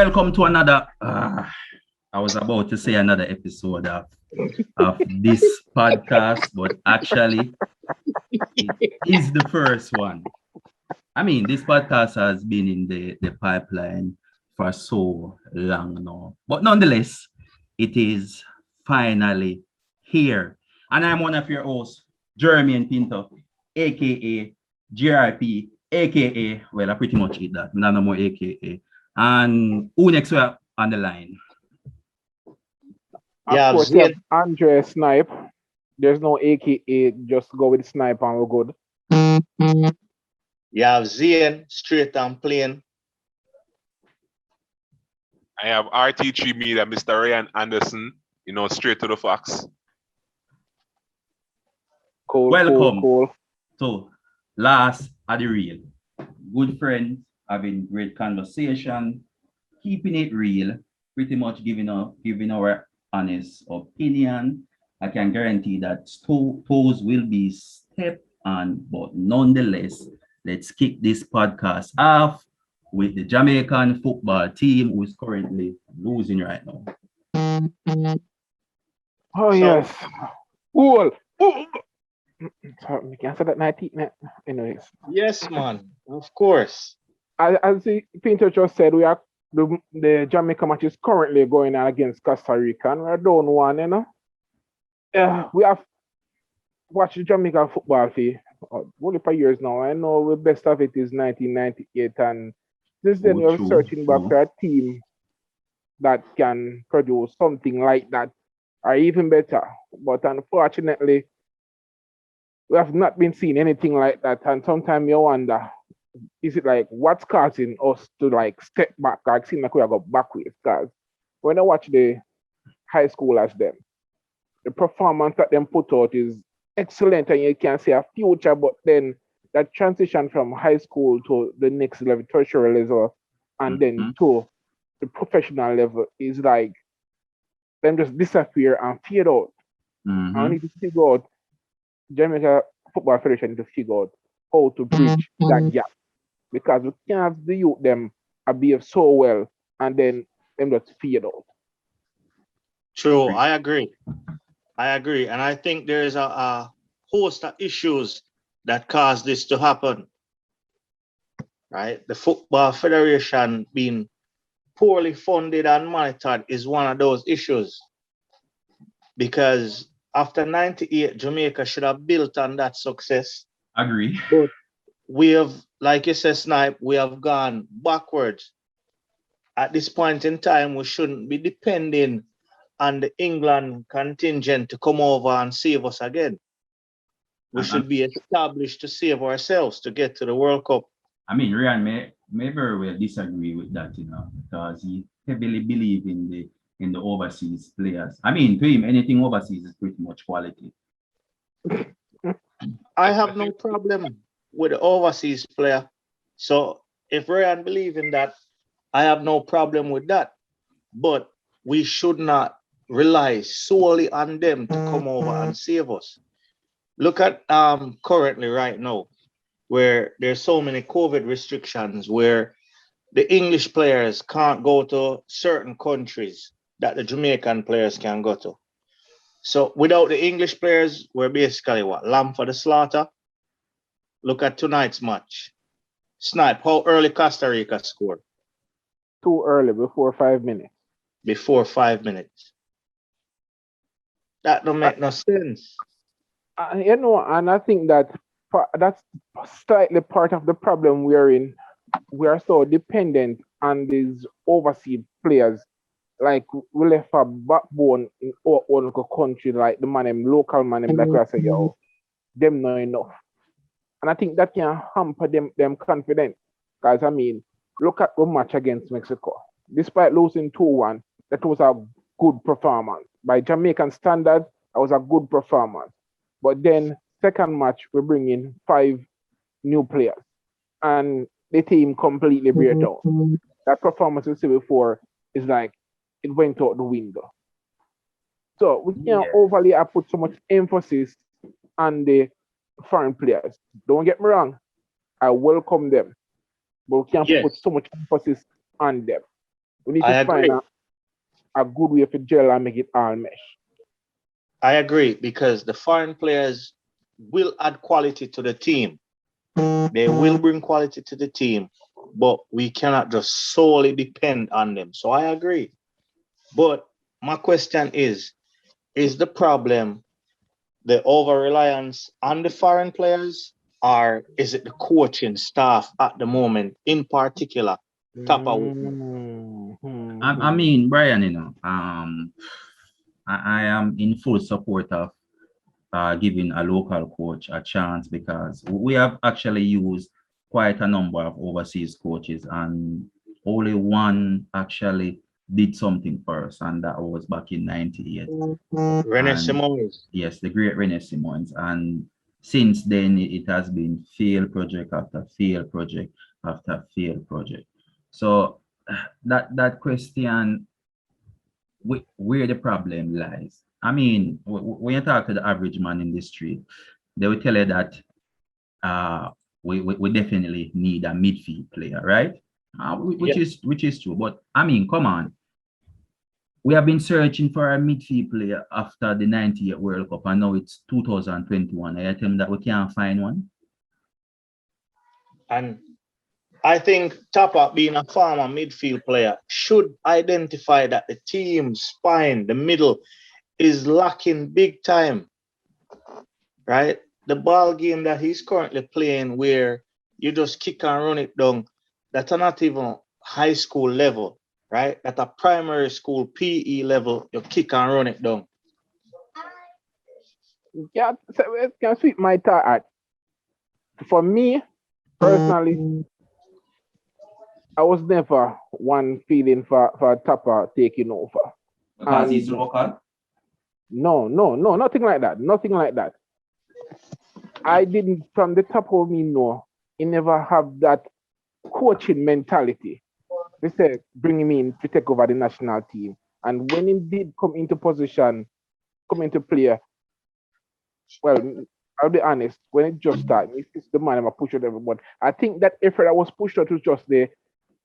Welcome to another, I was about to say another episode of this podcast, but actually, it is the first one. I mean, this podcast has been in the pipeline for so long now. But nonetheless, it is finally here. And I'm one of your hosts, Jermaine Pinto, aka GRP, aka, well, I pretty much eat that. No more aka. And who next we have on the line? Of course, you have Andre Snipe. There's no AKA, just go with Snipe and we're good. You have Zian, straight and plain. I have RT3 Media, Mr. Raeon Anderson, straight to the facts. Welcome to Last at the Real. Good friends, having great conversation, keeping it real, pretty much giving our honest opinion. I can guarantee that toes will be stepped on, but nonetheless, let's kick this podcast off with the Jamaican football team, who is currently losing right now. Oh, yes. Ooh. Sorry, we can't say that 19. Anyways. Yes, man. Of course. As Pinto just said, we are the Jamaica match is currently going on against Costa Rica, and we're down 1, we have watched Jamaican football for only for years now. I know the best of it is 1998, and since then we're searching back for a team that can produce something like that, or even better. But unfortunately, we have not been seeing anything like that, and sometimes you wonder, is it like what's causing us to like step back? I seem like we are go backwards, because when I watch the high schoolers them, the performance that them put out is excellent, and you can see a future, but then that transition from high school to the next level, tertiary level, and then to the professional level is like them just disappear and fade out. I need to figure out, Jamaica Football Federation need to figure out how to bridge that gap, because we can't have the youth them behave so well and then them just fade out. True, I agree. And I think there is a host of issues that cause this to happen. Right? The Football Federation being poorly funded and monitored is one of those issues. Because after 98, Jamaica should have built on that success. Agree. But we have, like you said, Snipe, we have gone backwards. At this point in time, we shouldn't be depending on the England contingent to come over and save us again. We should be established to save ourselves to get to the World Cup. I mean, Raeon may very well disagree with that, because he heavily believes in the overseas players. I mean, to him, anything overseas is pretty much quality. I have no problem with the overseas player. So if Raeon believes in that, I have no problem with that. But we should not rely solely on them to come over and save us. Look at currently right now, where there's so many COVID restrictions, where the English players can't go to certain countries that the Jamaican players can go to. So without the English players, we're basically what? Lamb for the slaughter. Look at tonight's match. Snipe, how early Costa Rica scored? Too early, before 5 minutes. Before 5 minutes. That don't make no sense. And I think that's slightly part of the problem we're in. We are so dependent on these overseas players. Like, we left a backbone in our own country, like the local man, like I say, them not enough. And I think that can hamper them confidence. Because, I mean, look at the match against Mexico. Despite losing 2-1, that was a good performance. By Jamaican standards, that was a good performance. But then, second match, we bring in 5 new players. And the team completely break down. That performance we see before is like, it went out the window. So we can't overly put so much emphasis on the foreign players. Don't get me wrong, I welcome them. But we can't put so much emphasis on them. We need I to find agree. a good way for gel and make it all mesh. I agree because the foreign players will add quality to the team. They will bring quality to the team, but we cannot just solely depend on them. So I agree. But my question is the problem the over reliance on the foreign players, or is it the coaching staff at the moment, in particular, Tappa Whitmore? I mean, Brian, I am in full support of giving a local coach a chance because we have actually used quite a number of overseas coaches and only one actually did something for us, and that was back in 98. Rene And Simons. yes, the great Rene Simons. And since then, it has been failed project after failed project after failed project. So that question, where the problem lies. I mean, when you talk to the average man in the street, they will tell you that we definitely need a midfield player, right? Which is true. But I mean, come on. We have been searching for a midfield player after the 98 World Cup, and now it's 2021. I tell them that we can't find one. And I think Tappa, being a former midfield player, should identify that the team spine, the middle, is lacking big time. Right? The ball game that he's currently playing, where you just kick and run it down, that's not even high school level, right? At a primary school PE level, you kick and run it down. Yeah, so it can sweep my thought. For me, personally, I was never one feeling for Tappa taking over. Because he's local? No, nothing like that. Nothing like that. I didn't, from the top of me, no, he never have that coaching mentality. They said, bring him in to take over the national team. And when he did come into position, come into play, well, I'll be honest, when it just started, it's the man I'm push out everyone. I think that effort that was pushed out was just the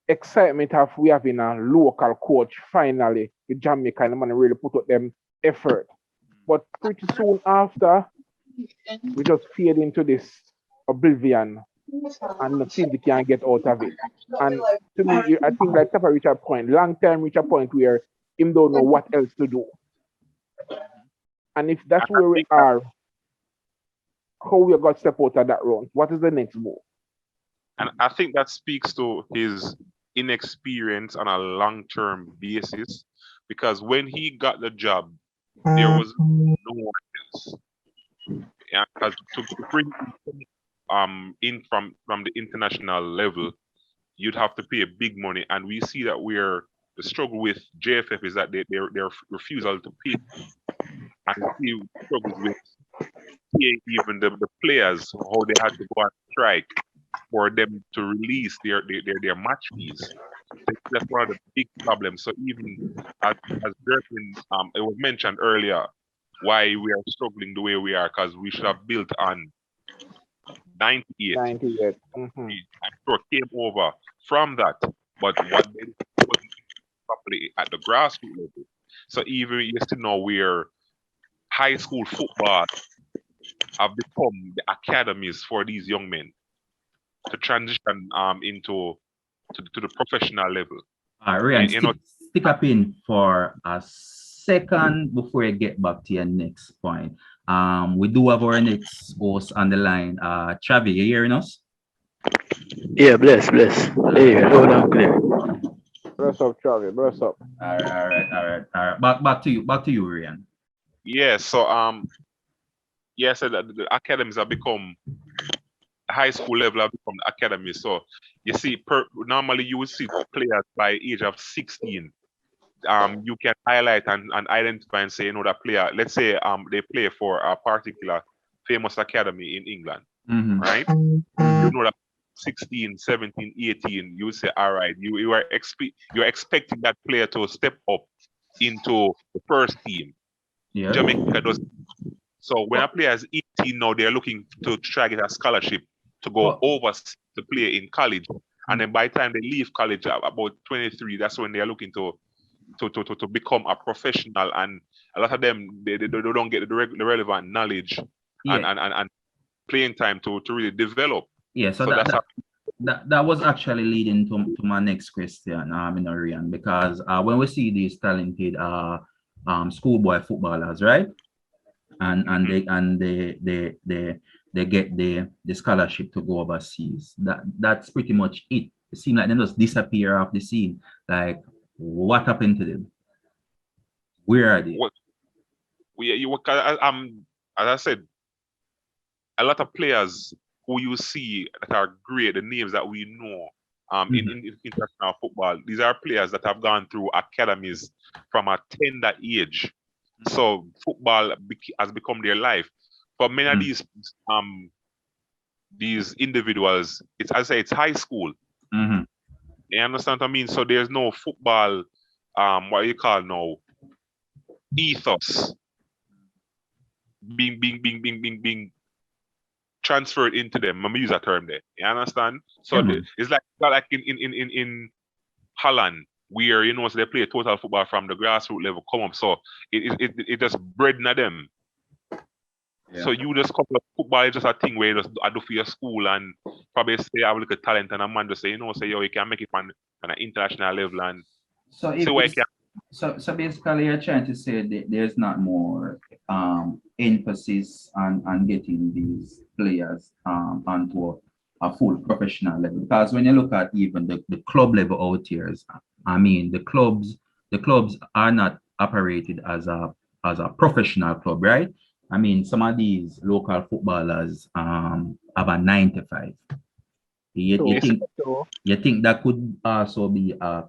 excitement of we having a local coach finally with Jamaica, and the man really put out them effort. But pretty soon after, we just fade into this oblivion and seems we can't get out of it. And to me, I think like Tappa reach a point, long time reach a point where him don't know what else to do. And if that's where we are, how we got to step out of that round? What is the next move? And I think that speaks to his inexperience on a long-term basis, because when he got the job, there was no one else. Yeah, because to bring in from the international level, you'd have to pay big money, and we see that the struggle with JFF is that their refusal to pay, and we struggle with paying even the players, how they had to go on strike for them to release their match fees. That's one of the big problems. So even as Jermaine, it was mentioned earlier why we are struggling the way we are, because we should have built on 98. 98. I'm sure came over from that, but what they did wasn't properly at the grassroots level. So even you still know where high school football have become the academies for these young men to transition into the professional level. Raeon, stick up in for a second before you get back to your next point. We do have our next host on the line. Travi, you hearing us? Yeah, bless. Hey, loud and clear. Bless up, Travi. Bless up. All right. Back to you, Raeon. Yeah. So so the academies have become high school level have become the academy. So you see, normally you would see players by age of 16. You can highlight and identify and say, you know, that player, let's say they play for a particular famous academy in England, right? You know that 16, 17, 18, you say, all right, you're expecting that player to step up into the first team. Yeah. Jamaica does. So when a player is 18 now, they're looking to try to get a scholarship to go overseas to play in college. And then by the time they leave college about 23, that's when they are looking to become a professional. And a lot of them, they don't get the relevant knowledge and playing time to really develop. Yeah, so that was actually leading to my next question, Raeon, because when we see these talented schoolboy footballers, right? And they get the scholarship to go overseas. That's pretty much it. It seems like they just disappear off the scene. Like, what happened to them? Where are they? As I said, a lot of players who you see that are great, the names that we know in international football, these are players that have gone through academies from a tender age. So football has become their life. For many of these individuals, it's high school. You understand what I mean? So there's no football, what you call now, ethos being transferred into them. I'm gonna use that term there. You understand? So it's like in Holland, where so they play total football from the grassroots level come up. So it just bred in them. Yeah. So you just couple of football is just a thing where you just do for your school and probably say I have a little talent and a man just say, you can make it on an international level and so basically you're trying to say that there's not more emphasis on getting these players onto a full professional level, because when you look at even the club level out here, I mean the clubs are not operated as a professional club, right? I mean, some of these local footballers have a 9 to 5. You think that could also be a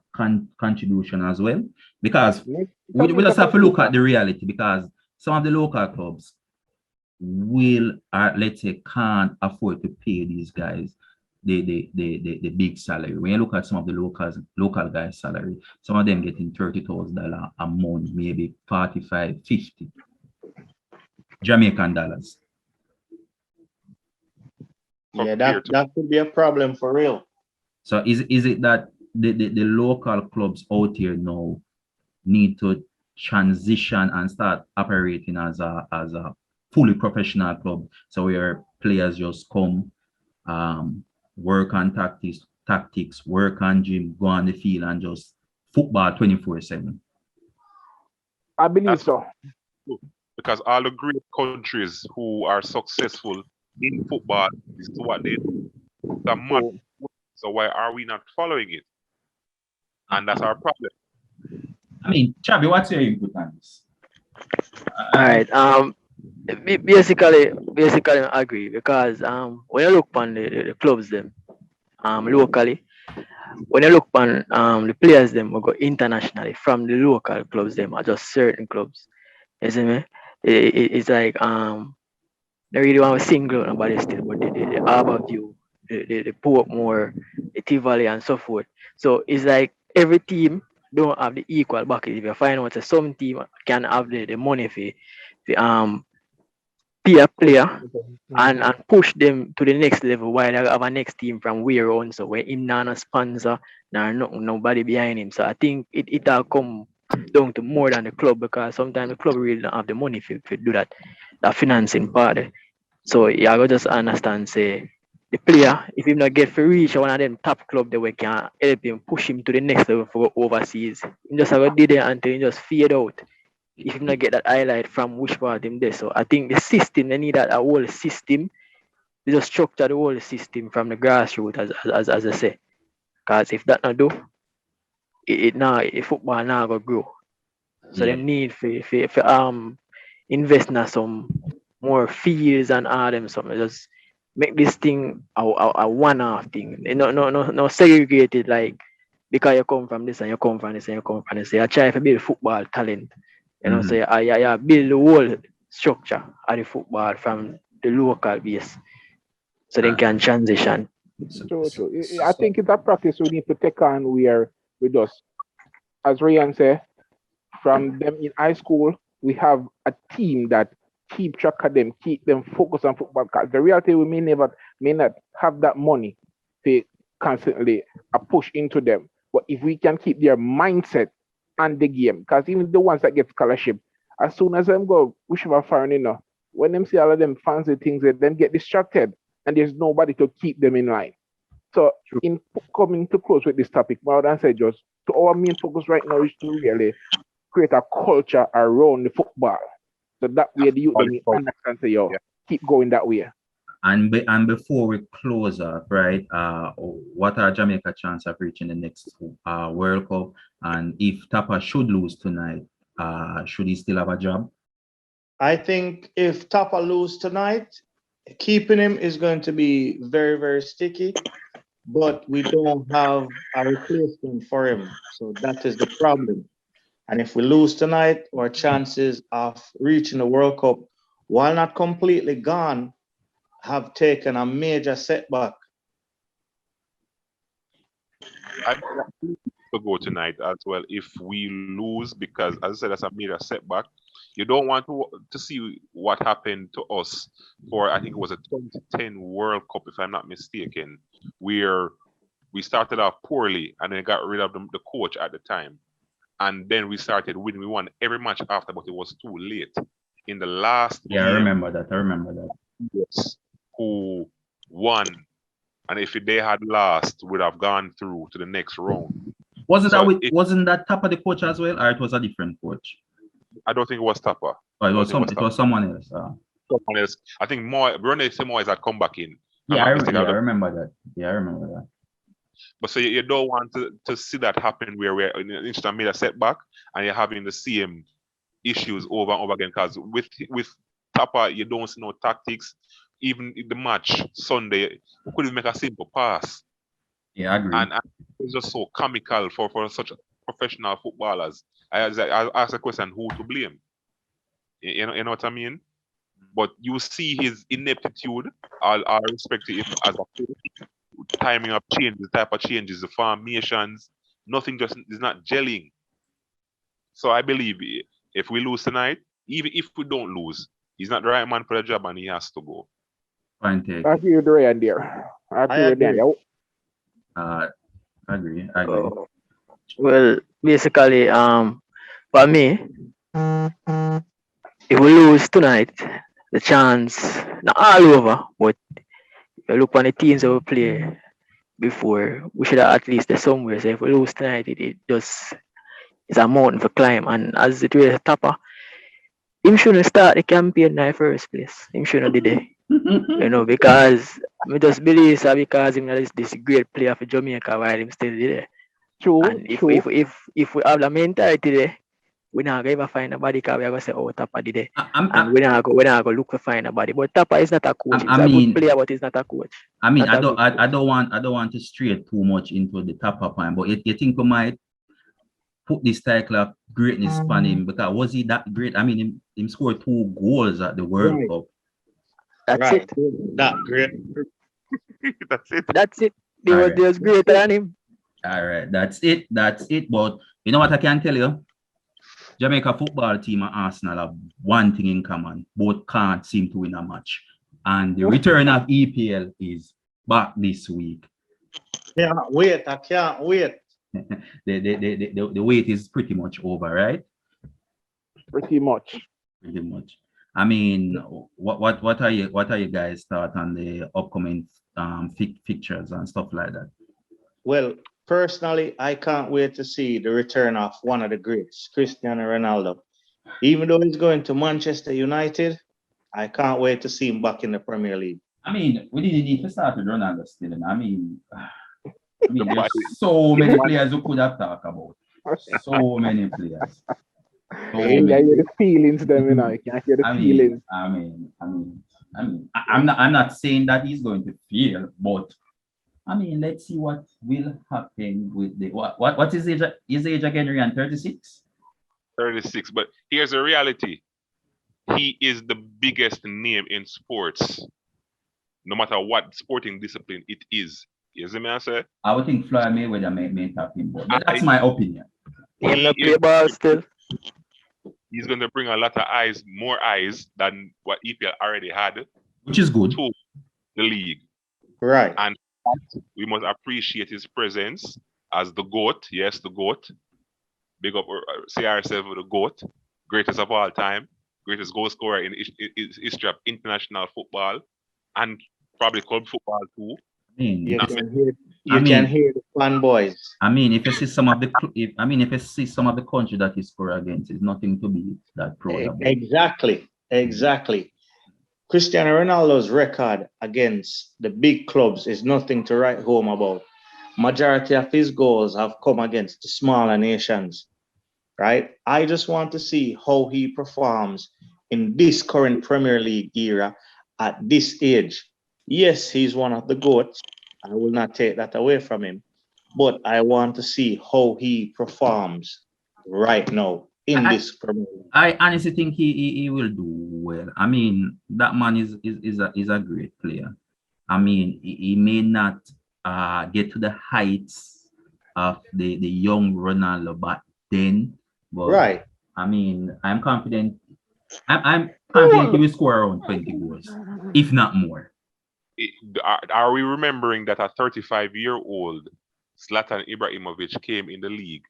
contribution as well? Because we just have to look at the reality, because some of the local clubs will, let's say, can't afford to pay these guys the big salary. When you look at some of the local guys' salary, some of them getting $30,000 a month, maybe 45, 50 Jamaican dollars. Yeah, that could be a problem for real. So is it that the local clubs out here now need to transition and start operating as a fully professional club, so where players just come, work on tactics, work on gym, go on the field and just football 24/7? I believe so. Because all the great countries who are successful in football is what they do. So why are we not following it? And that's our problem. I mean, Chavi, what's your input on this? All right. Basically, I agree, because when you look on the clubs them, locally, when you look on the players them will go internationally from the local clubs them are just certain clubs. You see me? It's like they really want to single out nobody still, but the Harbour View, the Portmore, the Tivoli and so forth. So it's like every team don't have the equal bucket. If you find out that some team can have the money for pay a player and push them to the next level, while they have a next team from where on, so where him not a sponsor, nobody behind him. So I think it all come down to more than the club, because sometimes the club really don't have the money to do that financing part. So you gotta just understand, say the player, if he not get for reach one of them top club, that we can help him push him to the next level for overseas. He just have to do that until he just fade out. If you not get that highlight from which part him there. So I think the system, they need that a whole system. They just structure the whole system from the grassroots, as I say. Because if that not do, football now go grow. So they need for invest in some more fields and all them something. Just make this thing a one-off thing. No segregated, like because you come from this and you come from this and you come from this. So you try to build football talent. So you build the whole structure of the football from the local base, so they can transition. True. I think it's a practice we need to take on where we just, as Raeon said, from them in high school, we have a team that keep track of them, keep them focused on football. Because the reality, we may not have that money to constantly a push into them. But if we can keep their mindset on the game, because even the ones that get scholarship, as soon as them go whichever foreign, when them see all of them fancy things, them get distracted, and there's nobody to keep them in line. So, in coming to close with this topic, more than said, just to our main focus right now is to really create a culture around the football. So that way the youth don't understand say, keep going that way. And before we close up, right? What are Jamaica chance of reaching the next World Cup? And if Tappa should lose tonight, should he still have a job? I think if Tappa lose tonight, keeping him is going to be very, very sticky. But we don't have a replacement for him. So that is the problem. And if we lose tonight, our chances of reaching the World Cup, while not completely gone, have taken a major setback. I to go tonight as well if we lose, because as I said, that's a major setback. You don't want to see what happened to us for, I think it was a 2010 World Cup, if I'm not mistaken, where we started off poorly and then got rid of the coach at the time. And then we started winning. We won every match after, but it was too late. In the last game, I remember that. Yes, who won. And if they had lost, would have gone through to the next round. Wasn't that Tappa the coach as well, or it was a different coach? I don't think it was Tappa. Oh, it was someone else. Someone else. I think Ronnie Simoes had come back in. I remember that. Yeah, I remember that. But so you don't want to see that happen where we're in an instant made a setback and you're having the same issues over and over again. Because with Tappa, you don't see no tactics. Even in the match Sunday, we couldn't make a simple pass. Yeah, I agree. And it's just so comical for such professional footballers. I asked the question, who to blame? You know what I mean? But you see his ineptitude. I respect him as a coach. Timing of changes, the type of changes, the formations, nothing just is not gelling. So I believe if we lose tonight, even if we don't lose, he's not the right man for the job and he has to go. Fine take. I agree with Raeon there. I agree. Well, basically, for me, if we lose tonight, the chance not all over, but if you look on the teams that we play before, we should have at least there somewhere. So if we lose tonight, it's a mountain for climb. And as it was Tappa, him shouldn't start the campaign in the first place. Him shouldn't did it. Because I just believe so because him is this great player for Jamaica while him still there. True. And if we have the mentality there, we're not gonna ever find nobody because we're gonna say, oh, Tappa did it. And we're not gonna look to find nobody. But Tappa is not a coach. He's a good player, but he's not a coach. I mean, I don't want to stray too much into the Tappa point, but you think we might put this title of greatness on him because was he that great? I mean, him scored 2 goals at the World Cup. That's it. That great. That's it. They was greater than him. All right, that's it. But you know what I can tell you? Jamaica football team and Arsenal have one thing in common. Both can't seem to win a match. And the return of EPL is back this week. I can't wait. The wait is pretty much over, right? Pretty much. I mean, what are you guys' thoughts on the upcoming fixtures and stuff like that? Well, personally, I can't wait to see the return of one of the greats, Cristiano Ronaldo. Even though he's going to Manchester United, I can't wait to see him back in the Premier League. I mean, we didn't need to start with Ronaldo still. I mean, there's so many players who could have talked about. So many players. The feelings, them, you can't hear the feelings. I'm not saying that he's going to fail, but I mean, let's see what will happen with the what is his age again, Raeon? 36? 36, but here's the reality. He is the biggest name in sports, no matter what sporting discipline it is. You see me, I say? I would think Floyd Mayweather may tap him, but that's my opinion. Play ball still. He's going to bring a lot of eyes, more eyes than what EPL already had. Which is good. To the league. Right. And we must appreciate his presence as the GOAT. Yes, the GOAT. Big up, say ourselves with the GOAT, greatest of all time, greatest goal scorer in history of international football and probably club football too. You Not can hear the fanboys. I mean, if you see some of the if you see some of the country that he scored against, it's nothing to be that proud of. Exactly. Cristiano Ronaldo's record against the big clubs is nothing to write home about. Majority of his goals have come against the smaller nations, right? I just want to see how he performs in this current Premier League era at this age. Yes, he's one of the GOATs. I will not take that away from him. But I want to see how he performs right now in this Premier League. I honestly think he will do well. I mean, that man is a great player. I mean, he may not get to the heights of the young Ronaldo back then, but Right. I mean, I'm confident. I'm confident he will score around 20 goals, if not more. Are we remembering that a 35-year-old Zlatan Ibrahimovic came in the league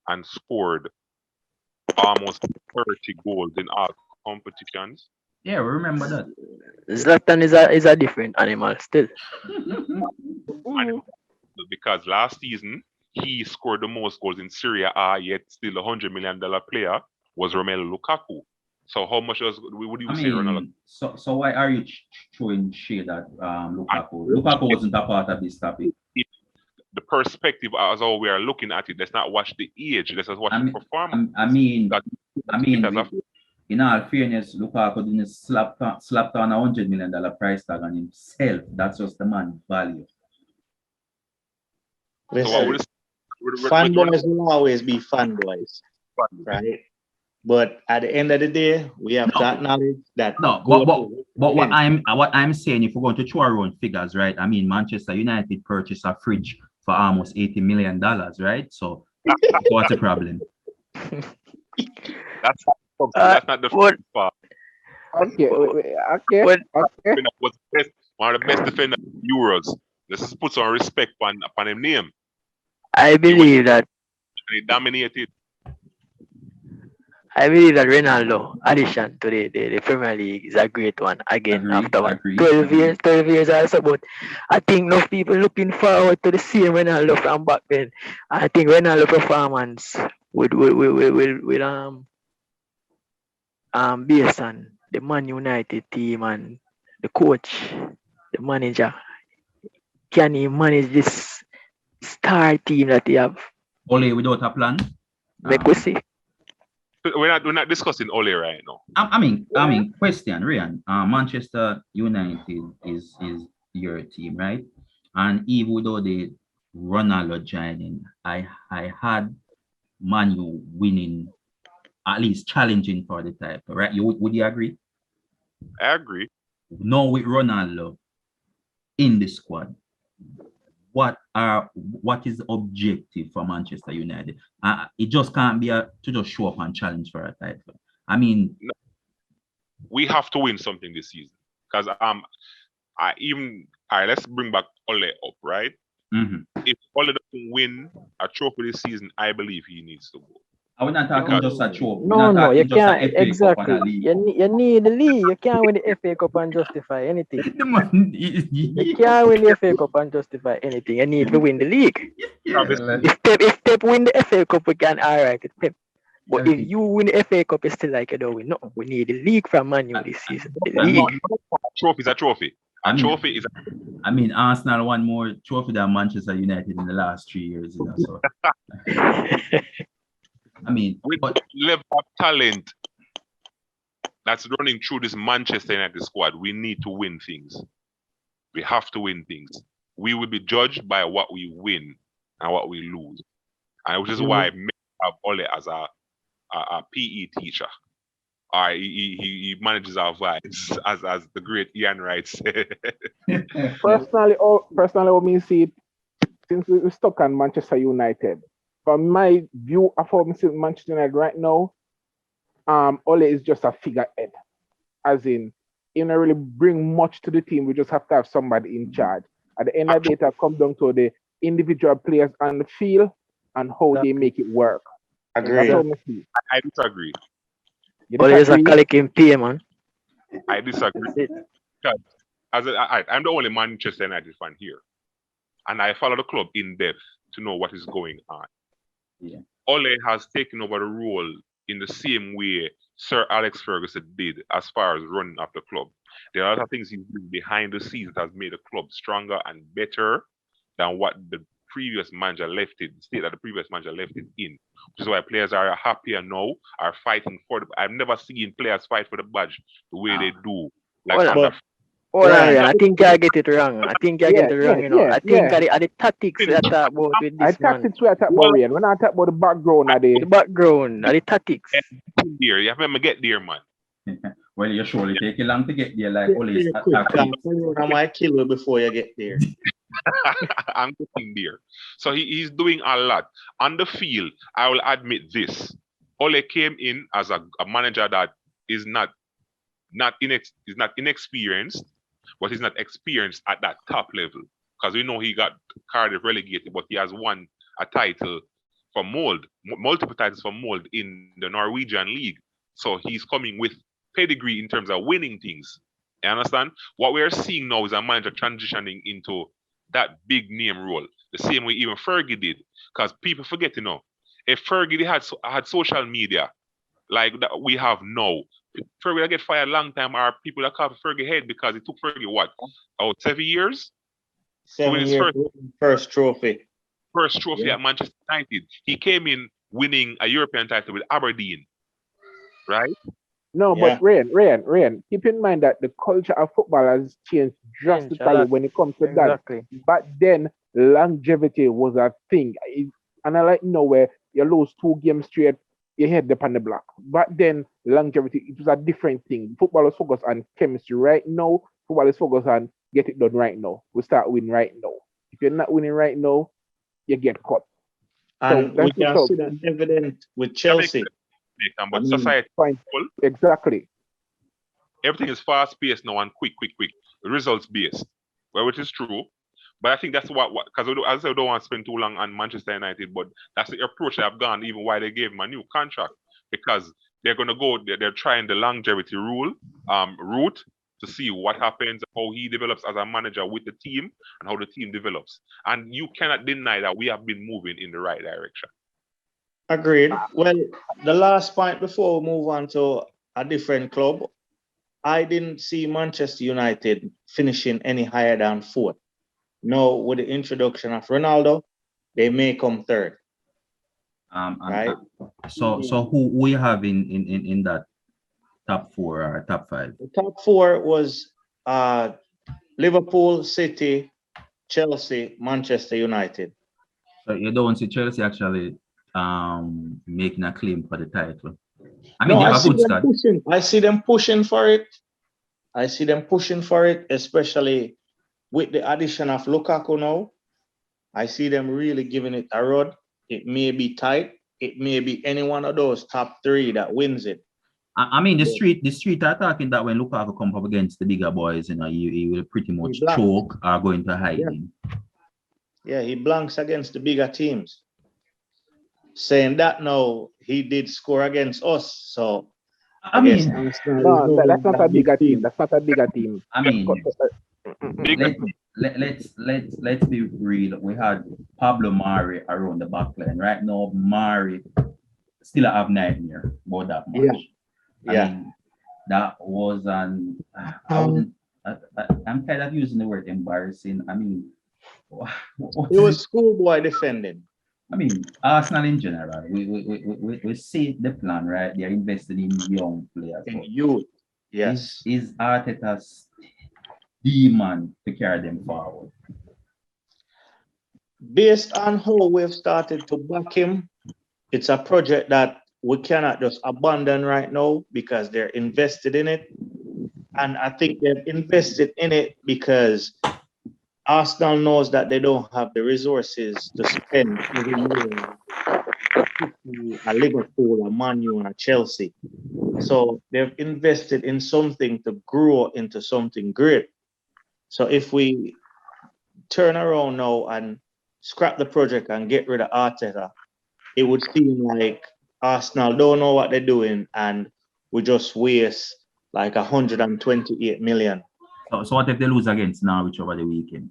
and scored almost 30 goals in all competitions? Yeah, we remember that. Zlatan is a different animal still. Because last season he scored the most goals in Serie A, yet still $100 million player was Romelu Lukaku. So how much would you say Ronaldo? So why are you throwing shade at Lukaku? Lukaku wasn't a part of this topic. The perspective as how we are looking at it, let's not watch the age, let's just watch the performance. In all fairness, Lukaku didn't slap down $100 million price tag on himself. That's just the man's value. Listen, fanboys will always be fanboys, right? But at the end of the day, we have to acknowledge that. No, but what I'm saying, if we're going to throw our own figures, right? I mean, Manchester United purchased a fridge for almost $80 million, right? So what's the problem? That's not the first part. Okay. Was one of the best defenders in Euros. Let's just put some respect upon his name. I believe that he dominated. I believe that Ronaldo addition to the Premier League is a great one again after 12 years also. But I think enough people looking forward to the same Ronaldo from back then. I think Ronaldo performance will based on the Man United team and the coach, the manager. Can he manage this star team that he have? Ole without a plan? Make we see. We're not discussing Ole right now. I mean, question, Raeon. Manchester United is your team, right? And even though the Ronaldo joining, I had Man U winning, at least challenging for the title, right? Would you agree? I agree. Now with Ronaldo in the squad, what is the objective for Manchester United? It just can't be to just show up and challenge for a title. I mean, we have to win something this season because let's bring back Ole up, right? Mm-hmm. If Ole doesn't win a trophy this season, I believe he needs to go. I'm not talking just a trophy. No, you can't. Exactly. You need the league. You can't win the FA Cup and justify anything. You can't win the FA Cup and justify anything. You need to win the league. If Pep win the FA Cup, we can alright. It's Pep. But if you win the FA Cup, it's still like you don't win. No, we need the league from Man U this season. The league. Trophy is a trophy. I mean, Arsenal won more trophy than Manchester United in the last 3 years. You know, so. I mean, with the level of talent that's running through this Manchester United squad, we need to win things. We have to win things. We will be judged by what we win and what we lose, and which is why I have Ole as a PE teacher. He manages our vibes, as the great Ian Wright said. Personally, what me see it, since we're stuck on Manchester United. From my view of how Manchester United right now, Ole is just a figurehead. As in, he don't really bring much to the team. We just have to have somebody in charge. At the end of the day, it comes down to the individual players on the field and how they make it work. Agree. That's how I see. I disagree. You But there's a disagree? Calican pay, man. I disagree. That's it. Because I'm the only Manchester United fan here, and I follow the club in depth to know what is going on. Yeah. Ole has taken over the role in the same way Sir Alex Ferguson did as far as running up the club. There are a lot of things he's doing behind the scenes that has made the club stronger and better than what the previous manager left it, the state that the previous manager left it in. Which is why players are happier now, are fighting for the. I've never seen players fight for the badge the way they do. Like Well, under Hold on, Yeah. Raeon. I think I get it wrong. I think I get it wrong, you know. yeah, I think yeah. are the tactics we are talk about with I this man. tactics we are talking about, Raeon. When I talk about the background of The the background, are the tactics. there, you have to get there, man. Well, you surely take a long to get there, like Get always. there quick, I might kill you before you get there. I'm getting there. So he's doing a lot. On the field, I will admit this. Ole came in as a manager that is not inexperienced, but he's not experienced at that top level. Because we know he got Cardiff relegated, but he has won a title for Mold, multiple titles for Mold in the Norwegian League. So he's coming with pedigree in terms of winning things. You understand? What we're seeing now is a manager transitioning into that big name role, the same way even Fergie did. Because people forget, you know, if Fergie had social media like that we have now, Fergie will get fired a long time, or people that call Fergie head because it took Fergie what? 7 years? 7 his years, first trophy. First trophy Yeah. at Manchester United. He came in winning a European title with Aberdeen, right? No, Yeah. but Raeon, keep in mind that the culture of football has changed drastically lot. when it comes to Exactly. that. But then longevity was a thing. And I like where you lose 2 games straight, you head up on the block. But then longevity, it was a different thing. Football is focused on chemistry right now. Football is focused on get it done right now. We start winning right now. If you're not winning right now, you get caught. And we that's can so- see that evident with Chelsea. But I mean, society, Fine. Exactly. everything is fast paced now and quick, results based, well, which is true. But I think that's what because as I said, I don't want to spend too long on Manchester United, but that's the approach they have gone, even why they gave him a new contract, because they're gonna go. They're trying the longevity route to see what happens, how he develops as a manager with the team, and how the team develops. And you cannot deny that we have been moving in the right direction. Agreed. Well, the last point before we move on to a different club, I didn't see Manchester United finishing any higher than 4th. Now, with the introduction of Ronaldo, they may come 3rd. Right. So who we have in that top 4 or top 5? The top 4 was Liverpool, City, Chelsea, Manchester United. So you don't see Chelsea actually making a claim for the title. I mean, No, they I have a see good them squad. pushing. I see them pushing for it. Especially with the addition of Lukaku now. I see them really giving it a run. It may be tight. It may be any one of those top 3 that wins it. I mean, the street are talking that when Lukaku come up against the bigger boys, you know, he will pretty much blanks. choke or go into hiding. Yeah, he blanks against the bigger teams. Saying that now, he did score against us. So I mean, No, that's not a bigger team. That's not a bigger team. I mean, let's be real. We had Pablo Mari around the back line. Right now, Mari still have nightmare about that match. Yeah. I mean, that was I'm kind of using the word embarrassing. I mean, It was schoolboy defending. I mean, Arsenal in general, we see the plan, right? They're invested in young players. In youth. Yes. Is Arteta's the man to carry them forward? Based on how we've started to back him, it's a project that we cannot just abandon right now because they're invested in it. And I think they've invested in it because Arsenal knows that they don't have the resources to spend every year a Liverpool, a Man U, and a Chelsea. So they've invested in something to grow into something great. So if we turn around now and scrap the project and get rid of Arteta, it would seem like Arsenal don't know what they're doing and we just waste like 128 million. So what if they lose against Norwich over the weekend?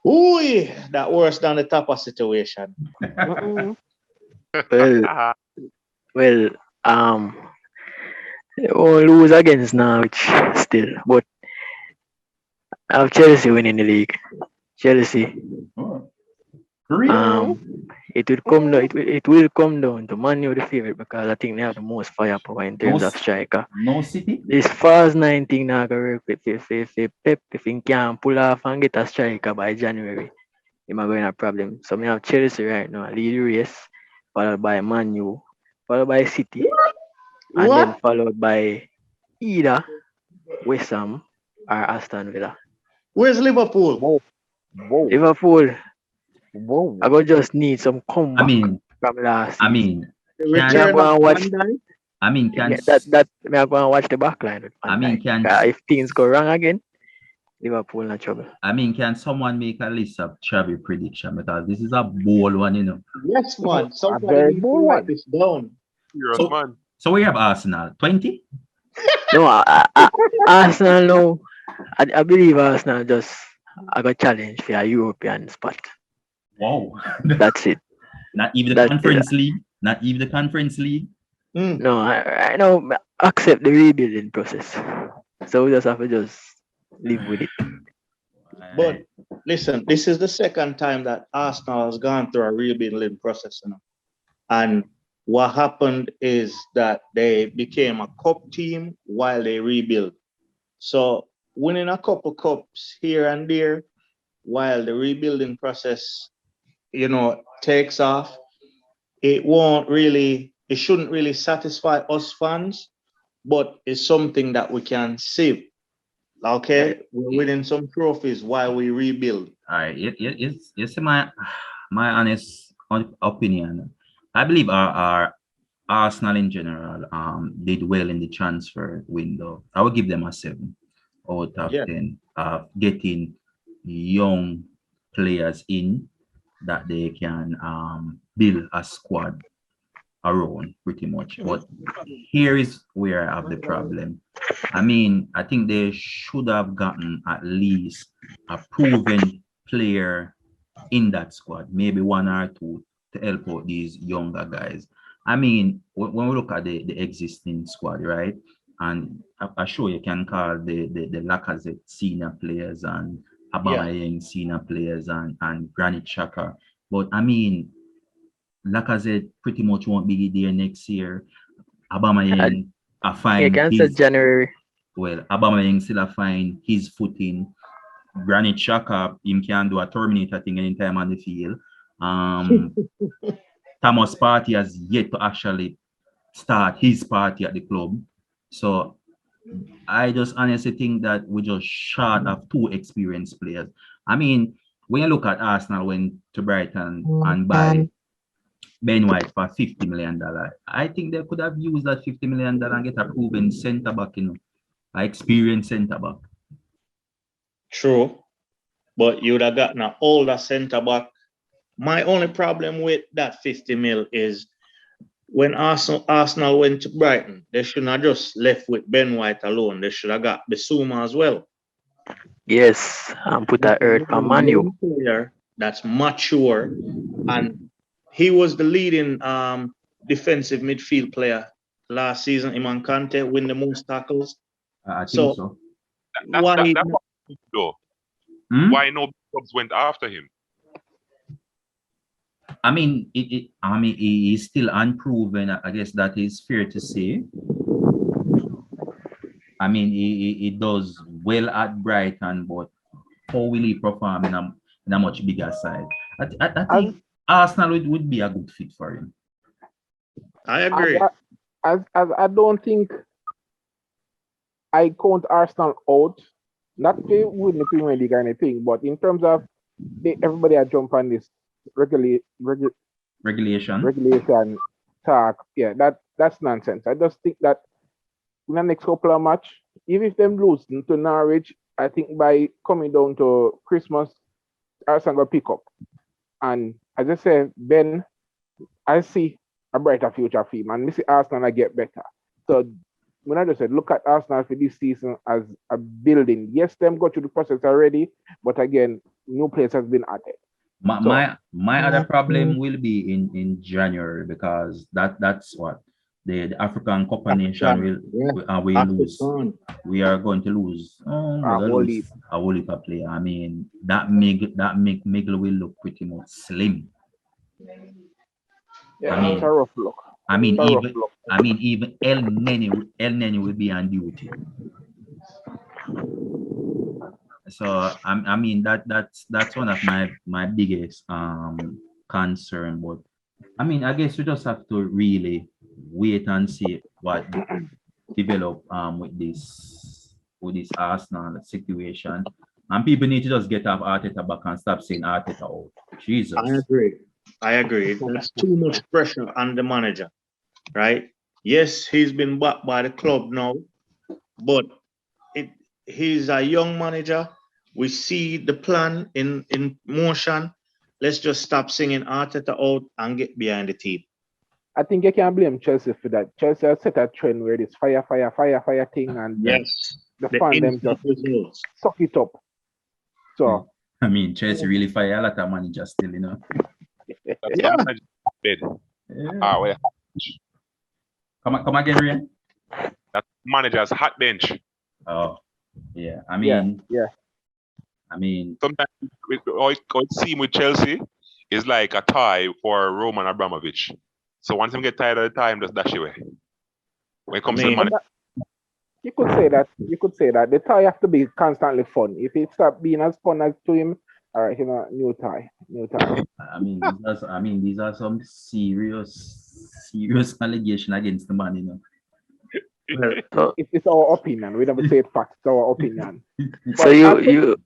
Ooh, that worse than the Tappa situation. Well, they won't lose against Norwich still, but I have Chelsea winning the league. Chelsea. Oh. Really? It will come down. It will come down to Man U the favorite because I think they have the most firepower in terms of striker. No City? This first 19 now go work with if Pep if he can pull off and get a striker by January, he might go in a problem. So we have Chelsea right now, lead the race, followed by Man U, followed by City, and then followed by either West Ham or Aston Villa. Where's Liverpool? Whoa. Liverpool, Whoa. I go just need some comeback from last season. Return of watch. Van Dijk? That me I go and watch the back line with Van Dijk. If things go wrong again, Liverpool in trouble. Can someone make a list of Travi prediction? Because this is a bold one, you know. Yes, man. Somebody very needs to bold write one. this down. So we have Arsenal 20. No, Arsenal no. I believe Arsenal just I got challenge for a European spot. Wow. That's it. Not even the Conference League. Not even the Conference League. No, I know accept the rebuilding process. So we just have to just live with it. But listen, this is the second time that Arsenal has gone through a rebuilding process, you know? And what happened is that they became a cup team while they rebuild. So winning a couple cups here and there while the rebuilding process, you know, takes off, it shouldn't really satisfy us fans, but it's something that we can see. Okay, we're winning some trophies while we rebuild. All right, it's my honest opinion. I believe our Arsenal in general did well in the transfer window. I would give them a 7 out of 10 getting young players in that they can build a squad around pretty much. But here is where I have the problem. I mean, I think they should have gotten at least a proven player in that squad, maybe 1 or 2 to help out these younger guys. I mean, when we look at the existing squad, right? And I'm sure you can call the Lacazette senior players and Aubameyang senior players and Granit Xhaka. But I mean, Lacazette pretty much won't be there next year. Aubameyang I find January. Well, Aubameyang still find his footing. Granit Xhaka, him can do a Terminator thing anytime on the field. Thomas Partey has yet to actually start his party at the club. So I just honestly think that we're just short of 2 experienced players. I mean, when you look at Arsenal went to Brighton and buy Ben White for $50 million, I think they could have used that $50 million and get a proven centre back, you know, an experienced centre back. True, but you would have gotten an older centre back. My only problem with that 50 mil is when Arsenal went to Brighton, they shouldn't have just left with Ben White alone. They should have got Bissouma as well. Yes, and put that earth on Man U. Player that's mature, and he was the leading defensive midfield player last season. Iman Kante win the most tackles. I think so. Why no clubs went after him? I mean, he is still unproven. I guess that is fair to say. I mean, he does well at Brighton, but how will he perform in a much bigger side? I think Arsenal would be a good fit for him. I agree. As I don't think I count Arsenal out, not to win the Premier League or anything, but in terms of everybody I jump on this regulation talk, that's nonsense. I just think that in the next couple of matches, even if them lose to Norwich, I think by coming down to Christmas, Arsenal going to pick up. And as I say, Ben, I see a brighter future for him. And I see Arsenal I get better. So when I just said, look at Arsenal for this season as a building. Yes, them go through the process already, but again, new players has been added. My other problem will be in January because that's what the African Cup of Nation will lose. We are going to lose. A whole heap of player. I mean that make Miguel will look pretty much slim. Yeah, it's a rough look. I mean even El Nene will be on duty. So I mean that's one of my biggest concern. But I mean I guess we just have to really wait and see what develop with this Arsenal situation. And people need to just get off Arteta back and stop saying Arteta out. Jesus. I agree. There's too much pressure on the manager, right? Yes, he's been backed by the club now, but he's a young manager. We see the plan in motion. Let's just stop singing Arteta out and get behind the team. I think you can blame Chelsea for that. Chelsea has set a trend where this fire thing, and the fan them just suck it up. So I mean, Chelsea really fire a lot of managers still, you know. Well. Come again, Raeon? That manager's hot bench. Oh, yeah. I mean, sometimes it seems with Chelsea is like a tie for Roman Abramovich. So once him get tired of the time, just dash away. When it comes to the manager. You could say that. The tie have to be constantly fun. If it stop being as fun as to him, all right, new tie. I mean, these are some serious allegations against the man, you know. It's our opinion. We never say it facts. It's our opinion. So you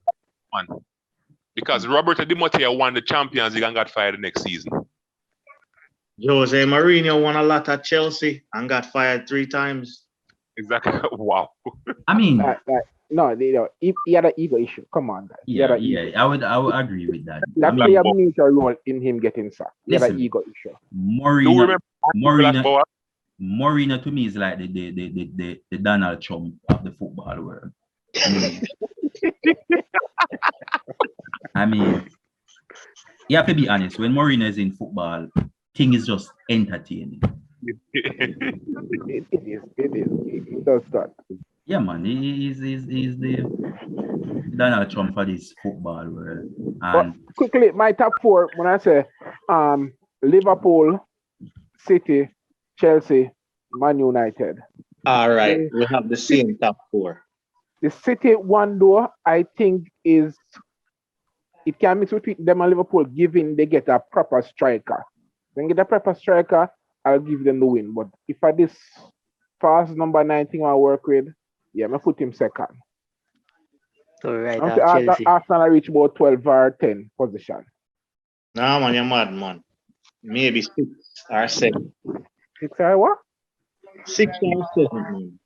because Roberto Di Matteo won the Champions League and got fired the next season. Jose Mourinho won a lot at Chelsea and got fired 3 times. Exactly. Wow. I mean, no, he had an ego issue. Come on, guys. I would agree with that. That play a major role in him getting sacked. He had an ego issue. Mourinho to me is like the Donald Trump of the football world. I mean, you have to be honest. When Mourinho is in football, thing is just entertaining. It is. It does that. Yeah, man. He's the Donald Trump for this football world. And but quickly, my top 4, when I say Liverpool, City, Chelsea, Man United. All right, we have the same top 4. The City one, though, I think it can mix between them and Liverpool, given they get a proper striker. When they get a proper striker, I'll give them the win. But if I this fast number 9 thing I work with, I'm gonna put him second. So right, Chelsea. Arsenal reach about 12 or 10 position. Nah, man, you're mad, man. Maybe 6 or 7. 6 or what? 6 or 7.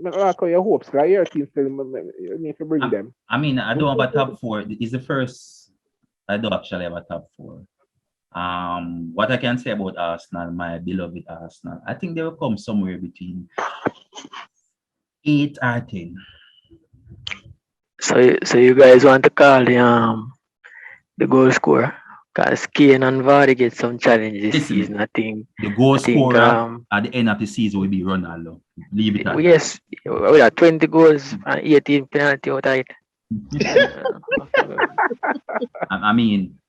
Like your hopes, like your team still you need to bring them. I mean, I don't have a top 4. It's the first. I don't actually have a top 4. What I can say about Arsenal, my beloved Arsenal, I think they will come somewhere between 8 or 10. So you guys want to call the goal scorer? Because Kane and Vardy get some challenges this season. I think the goal scorer at the end of the season will be Ronaldo. Leave it at yes, we have 20 goals and 18 penalty out of it. I mean,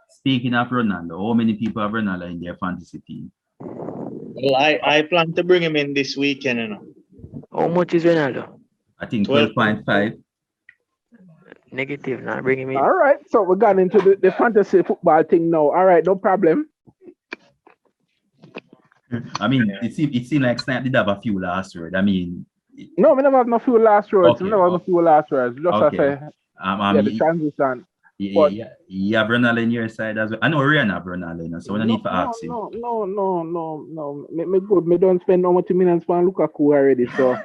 speaking of Ronaldo, how many people have Ronaldo in their fantasy team? Well, I plan to bring him in this weekend, you know. How much is Ronaldo? I think 12.5. Negative, not bring him in. All right, so we got into the fantasy football thing now. All right, no problem. I mean, it seemed like Snipe did have a few last words. I mean, no, we never have no few last words. Okay, we never have no few last words. Just okay. the transition. You have Ronaldo in your side as well. I know Raeon have Ronaldo, so we don't need to ask him. No. Me good. Me don't spend no much minutes on Lukaku already, so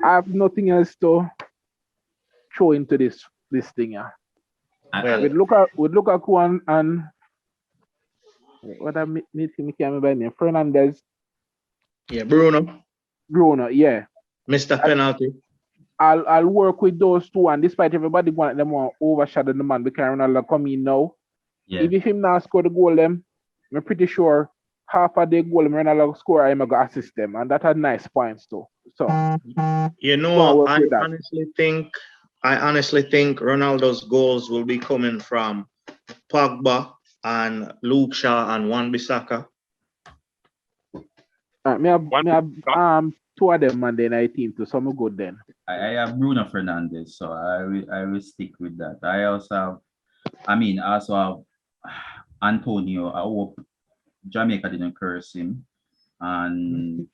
I have nothing else to throw into this thing. Yeah. Well, With Lukaku and what I mean, can't remember name. Fernandez, yeah, Bruno, yeah. Mr. Penalty. I'll work with those two, and despite everybody want them want overshadow the man because Ronaldo come in now. Yeah. If him now score the goal, them, I'm pretty sure half of the goal Ronaldo score, I'm gonna assist them, and that had nice points too. So You know, I honestly think Ronaldo's goals will be coming from Pogba and Luke Shaw and Wan-Bissaka. me have two of them Monday night team too, so I'm good then. I have Bruno Fernandes, so I will stick with that. I also have Antonio. I hope Jamaica didn't curse him. And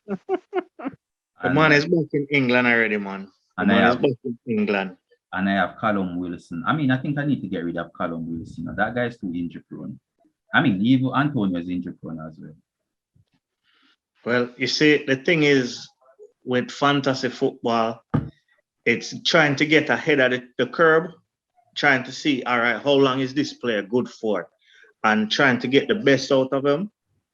The man is back in England already, man. And I have Callum Wilson. I think I need to get rid of Callum Wilson. That guy's too injury prone. Even Antonio is injury prone as well. Well, you see, the thing is with fantasy football, it's trying to get ahead of the curve, trying to see, all right, how long is this player good for? And trying to get the best out of them,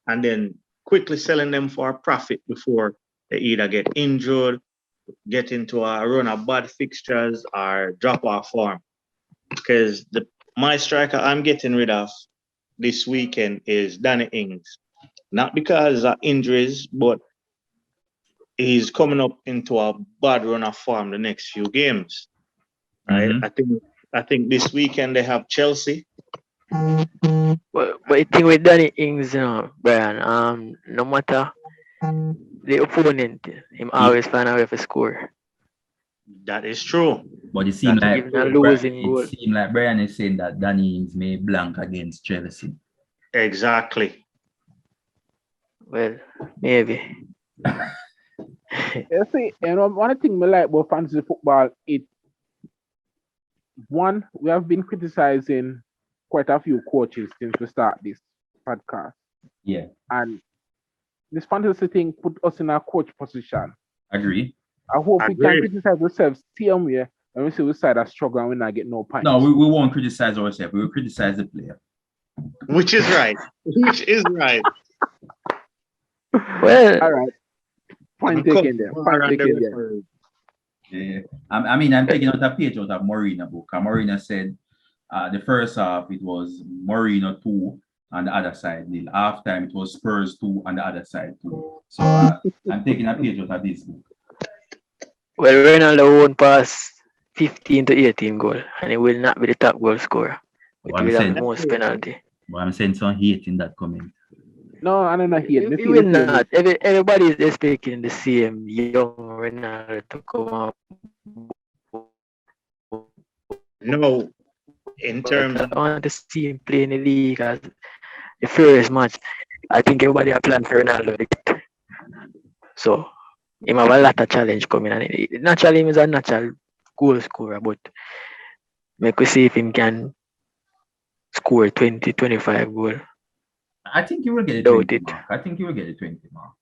and then quickly selling them for a profit before they either get injured, get into a run of bad fixtures, or drop off form. Because my striker I'm getting rid of this weekend is Danny Ings. Not because of injuries, but he's coming up into a bad run of form the next few games. Right? Mm-hmm. I think this weekend they have Chelsea. But I think with Danny Ings, Brian, no matter the opponent, him always find a way to score. That is true. But it seems like Brian is saying that Danny Ings may blank against Chelsea. Exactly. Well, maybe. You see, one thing I like about fantasy football, we have been criticizing quite a few coaches since we start this podcast. Yeah. And this fantasy thing put us in a coach position. Agree. I hope we can criticize ourselves same way when we see we side a struggle and we not get no points. No, we won't criticize ourselves. We will criticize the player. Which is right. Well, all right. Point taken there. Yeah. I'm taking out a page out of Marina book. Marina said the first half it was Marina 2 on the other side. The half time it was Spurs 2 on the other side 2. So I'm taking a page out of this book. Well, Ronaldo won't pass 15 to 18 goal, and he will not be the top goal scorer. He will have the most penalty. But I'm saying some hate in that comment. No, I don't know hate. He will not. Everybody is expecting the same young Ronaldo to come up. No, in terms I want to see him play in the league as the first match. I think everybody have planned for Ronaldo. So, he have a lot of challenge coming. And naturally, he is a natural goal scorer, but make we see if he can score 20, 25 goals. I think he will get the 20 mark. I think he will get the 20 mark.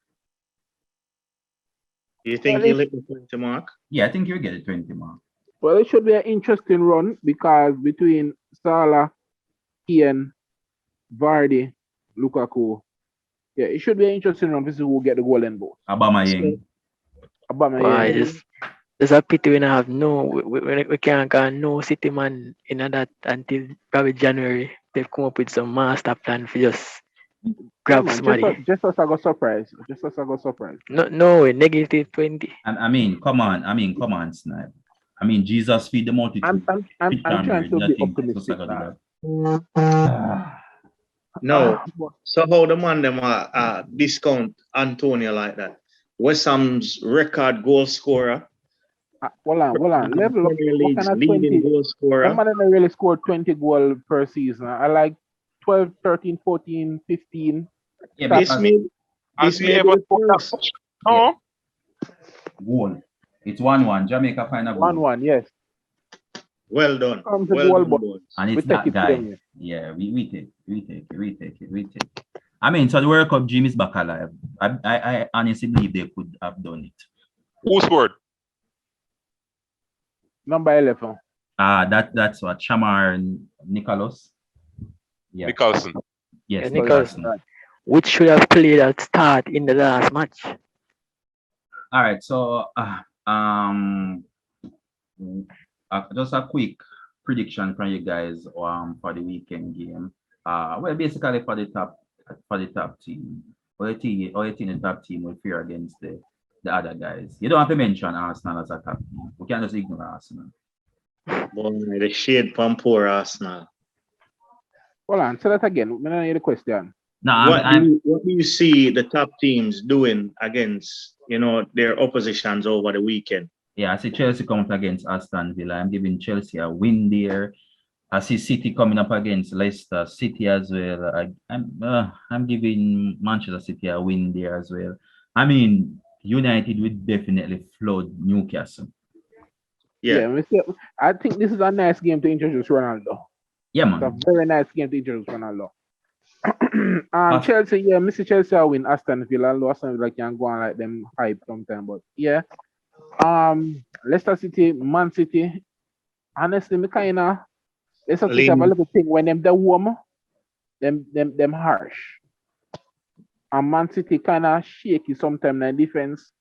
Do you think he'll hit the 20 mark? Yeah, I think he'll get the 20 mark. Well, it should be an interesting run because between Salah, Kane, Vardy, Lukaku, yeah, it should be an interesting run to see who will get the golden boot. Aubameyang. There's a pity we have we can't get no City man in that until probably January. They've come up with some master plan for just grab somebody. Just as I got surprised. No, negative 20. Come on, Snipe. Jesus feed the multitude. I'm trying to be optimistic. No. So how the man them discount Antonio like that? West Ham's record goal scorer. Hold on. Level up. League's leading goal scorer. That man didn't really score 20 goals per season. I like 12, 13, 14, 15. Yeah, this may goal. It's 1-1. Jamaica final goal. 1-1, yes. Well done. And it's that guy. Yeah, we take it. So the World Cup dream is back alive. I honestly believe they could have done it. Who scored? Number 11. That's what Shamar Nicholas. Yeah. Nicholson. Yes, Yeah, Nicholson. Nicholson. Which should have played at start in the last match. All right, so just a quick prediction from you guys for the weekend game. Well, basically for the top team. Or you think the top team will fare against the other guys? You don't have to mention Arsenal as a top team. We can just ignore Arsenal. Boy, the shade from poor Arsenal. Hold on, say that again. I don't hear the question. No, What do you see the top teams doing against, their oppositions over the weekend? yeah, I see Chelsea coming up against Aston Villa. I'm giving Chelsea a win there. I see City coming up against Leicester City as well. I'm giving Manchester City a win there as well. I mean, United would definitely flood Newcastle. Yeah. I think this is a nice game to introduce Ronaldo. Yeah, It's a man. very nice game to introduce Ronaldo. Chelsea, yeah, Mr. Chelsea will win Aston Villa. Although Aston Villa can go on like them hype sometime, but yeah. Leicester City, Man City. Honestly, me kinda Leicester City have a little thing when them warm, them harsh. And Man City kinda shaky sometimes in defense.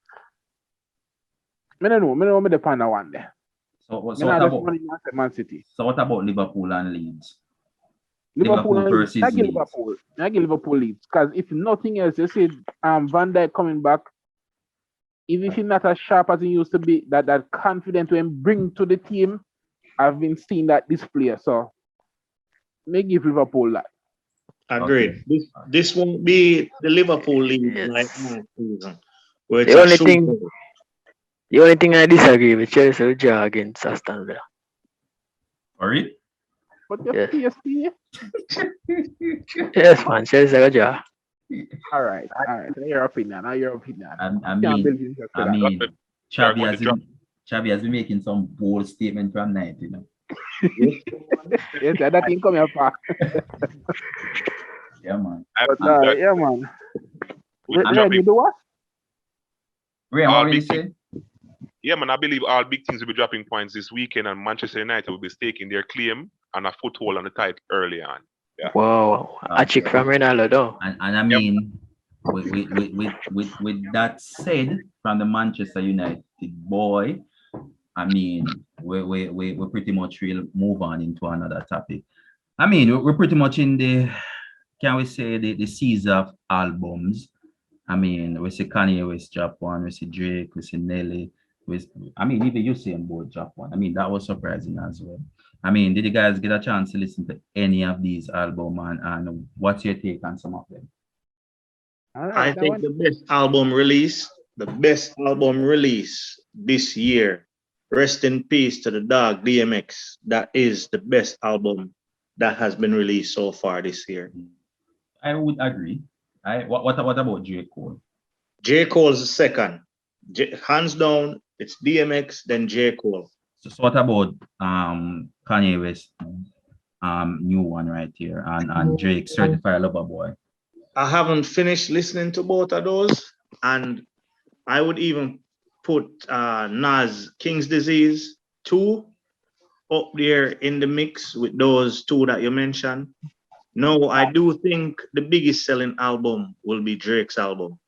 I don't know. Me know me depend on one there. So what about about Man City? So what about Liverpool and Leeds? Liverpool versus I give Leeds. Liverpool Leeds because if nothing else, you see Van Dijk coming back. Even if he's not as sharp as he used to be, that confidence to him bring to the team, I've been seeing that display. So, may give Liverpool that. Agreed. Okay. This won't be the Liverpool league like last season. Where it's The only thing I disagree with Chelsea will draw against Aston Villa. Sorry? But the PSG? Yes, man. Chelsea will draw. All right. Your opinion. I mean, Xavi has been making some bold statement from night, you know. Yes, that thing coming up. Yeah, man. Yeah, man. Raeon, you do what? Raeon, what will you say? Yeah, man, I believe all big teams will be dropping points this weekend, and Manchester United will be staking their claim and a foothold on the title early on. Yeah. Wow, a chick from Ronaldo, though. And I mean, with that said, from the Manchester United boy, I mean, we pretty much will move on into another topic. I mean, we're pretty much in the, can we say, the season of albums. I mean, we see Kanye West drop one, we see Drake, we see Nelly. I mean, even Usain Bolt drop one. I mean, that was surprising as well. I mean, did you guys get a chance to listen to any of these albums, and what's your take on some of them? I think the best album release this year, rest in peace to the dog DMX. That is the best album that has been released so far this year. I would agree. What about J. Cole? J. Cole is the second. Hands down, it's DMX, then J. Cole. So what about Kanye West new one right here and Drake Certified Lover Boy? I haven't finished listening to both of those, and I would even put Nas King's Disease 2 up there in the mix with those two that you mentioned. No, I do think the biggest selling album will be Drake's album.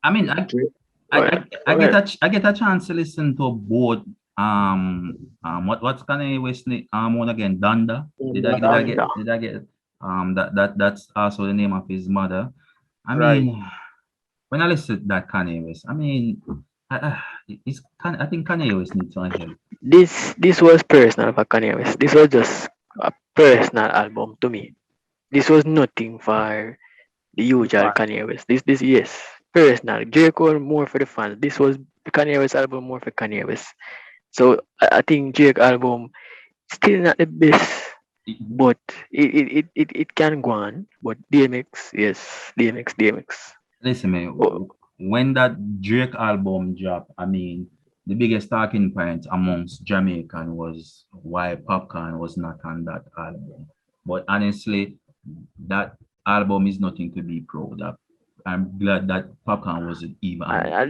I mean, I get a chance to listen to both. What's Kanye West one again? Donda. Did I get that's also the name of his mother. I mean, when I listen to that Kanye West, I mean, I think Kanye West needs some help. This was personal for Kanye West. This was just a personal album to me. This was nothing for the usual Kanye West. This yes, personal. J. Cole more for the fans. This was the Kanye West album more for Kanye West. So I think Drake album still not the best, but it can go on. But DMX, yes, DMX. Listen, man, when that Drake album dropped, I mean, the biggest talking point amongst Jamaican was why Popcorn was not on that album. But honestly, that album is nothing to be proud of. I'm glad that Popcorn wasn't even. I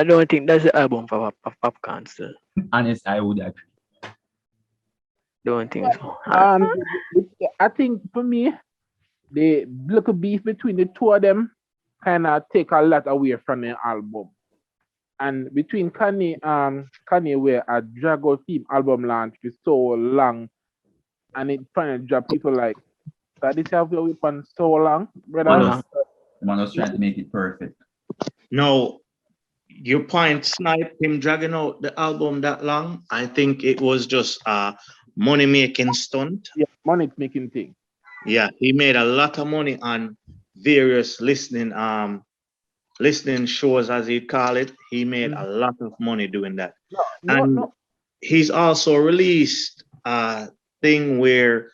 don't think that's the album for Popcorn still. Honest, I would agree. Don't think so. I think for me, the little beef between the two of them kind of take a lot away from the album. And between Kanye where a drag out theme album launch is so long, and it finally drop people like, that this have your weapon so long, brother. Man was trying to make it perfect. No, your point, Snipe, him dragging out the album that long, I think it was just a money making stunt. Yeah, money making thing. Yeah, he made a lot of money on various listening shows, as he'd call it. He made a lot of money doing that. No. He's also released a thing where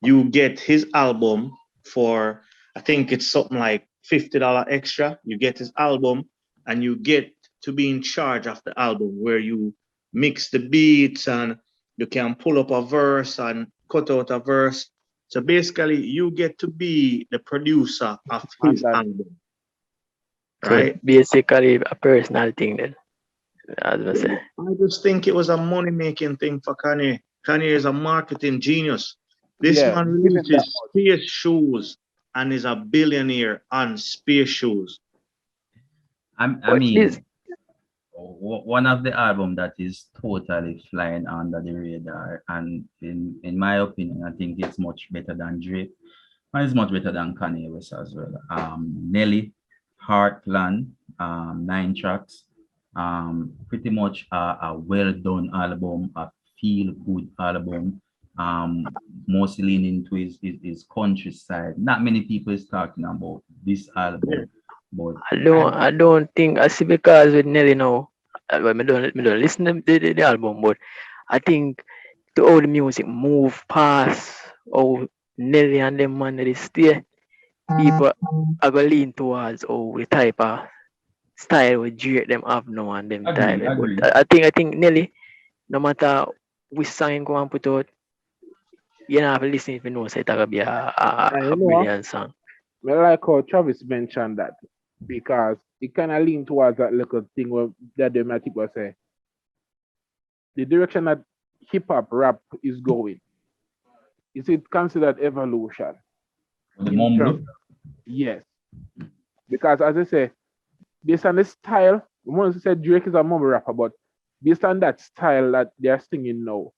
you get his album for, I think it's something like $50 extra. You get his album and you get to be in charge of the album, where you mix the beats and you can pull up a verse and cut out a verse. So basically, you get to be the producer of his album. Right? So basically a personal thing then. As I say. I just think it was a money-making thing for Kanye. Kanye is a marketing genius. This man releases space shoes and is a billionaire on space shoes. I mean, one of the albums that is totally flying under the radar, and in my opinion, I think it's much better than Drake, and it's much better than Kanye West as well. Nelly, Heartland, 9 tracks, pretty much a well-done album, a feel-good album, mostly leaning to his countryside. Not many people is talking about this album. But I don't think I see, because with Nelly now, I don't listen to the album, but I think the old music move past Nelly and them man that is stay. People are gonna lean towards the type of style with Drake them have now and them style. But I think Nelly, no matter which song you go and put out, you don't have to listen if you know it's gonna be a brilliant song. I like how Travis mentioned that, because it kind of lean towards that little thing where that the people say the direction that hip hop rap is going. Is it considered evolution? Yes. Because as I say, based on the style, once I said Drake is a mumble rapper, but based on that style that they're singing now,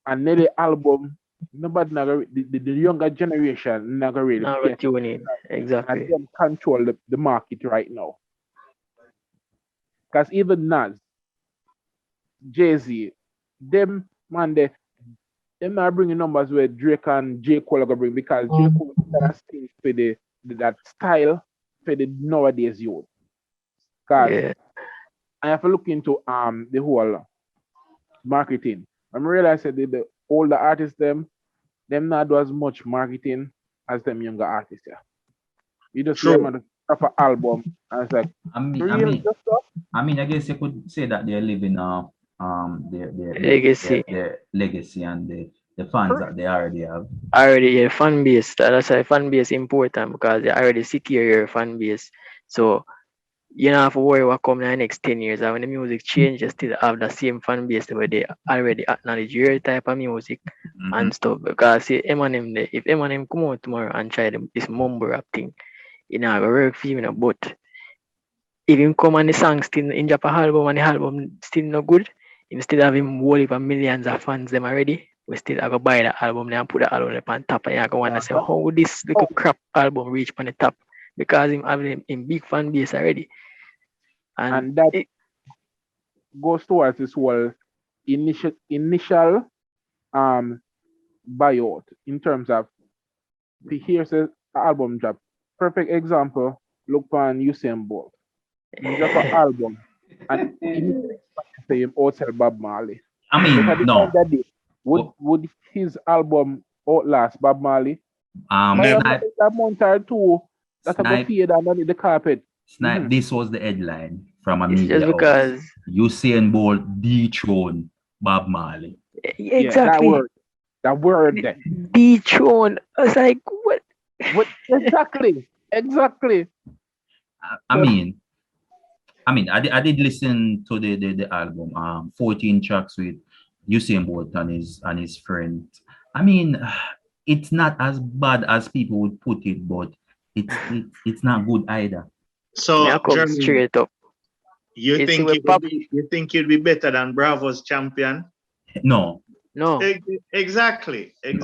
and Nelly album, nobody the younger generation never really tune in. Exactly. And them control the market right now. Because even Nas, Jay-Z, them man, them not bringing numbers where Drake and J. Cole are gonna bring, because J. Cole is sing for that style for the nowadays youth. Because I have to look into the whole marketing. I realize that the older artists them not do as much marketing as them younger artists. Yeah. You just see them on the album and it's like I guess you could say that they're living their legacy. Their legacy and the fans that they already have. Already fan base. That's why fan base important, because they already secure your fan base. So you don't have to worry what come in the next 10 years. And when the music changes, you still have the same fan base where they already acknowledge your type of music and stuff. Because see, if Eminem come out tomorrow and try this mumble rap thing, you know, work for him, but if him come and the song still in Japan album and the album still not good, instead of him whole heap of millions of fans them already, we still have to buy the album and put the album on top, and you go and say, how would this little crap album reach on the top? Because him having a big fan base already. And that goes towards this whole initial buyout in terms of here's an album drop. Perfect example, look on Usain Bolt. He drop an album and he say him outsell Bob Marley. I mean, no. Would his album outlast Bob Marley? Snipe, a month or two, that's a fade underneath the carpet. Snipe, this was the headline from a media just because Usain Bolt dethrone Bob Marley. Exactly. Yeah, that word there. Dethrone. I was like, what? What exactly? I did listen to the album, 14 tracks with Usain Bolt and his friend I mean, it's not as bad as people would put it, but it's not good either. So, Me I come Jermaine, straight up. you It's think with you Pop. you'd be better than Bravo's champion? No, No, Exactly. And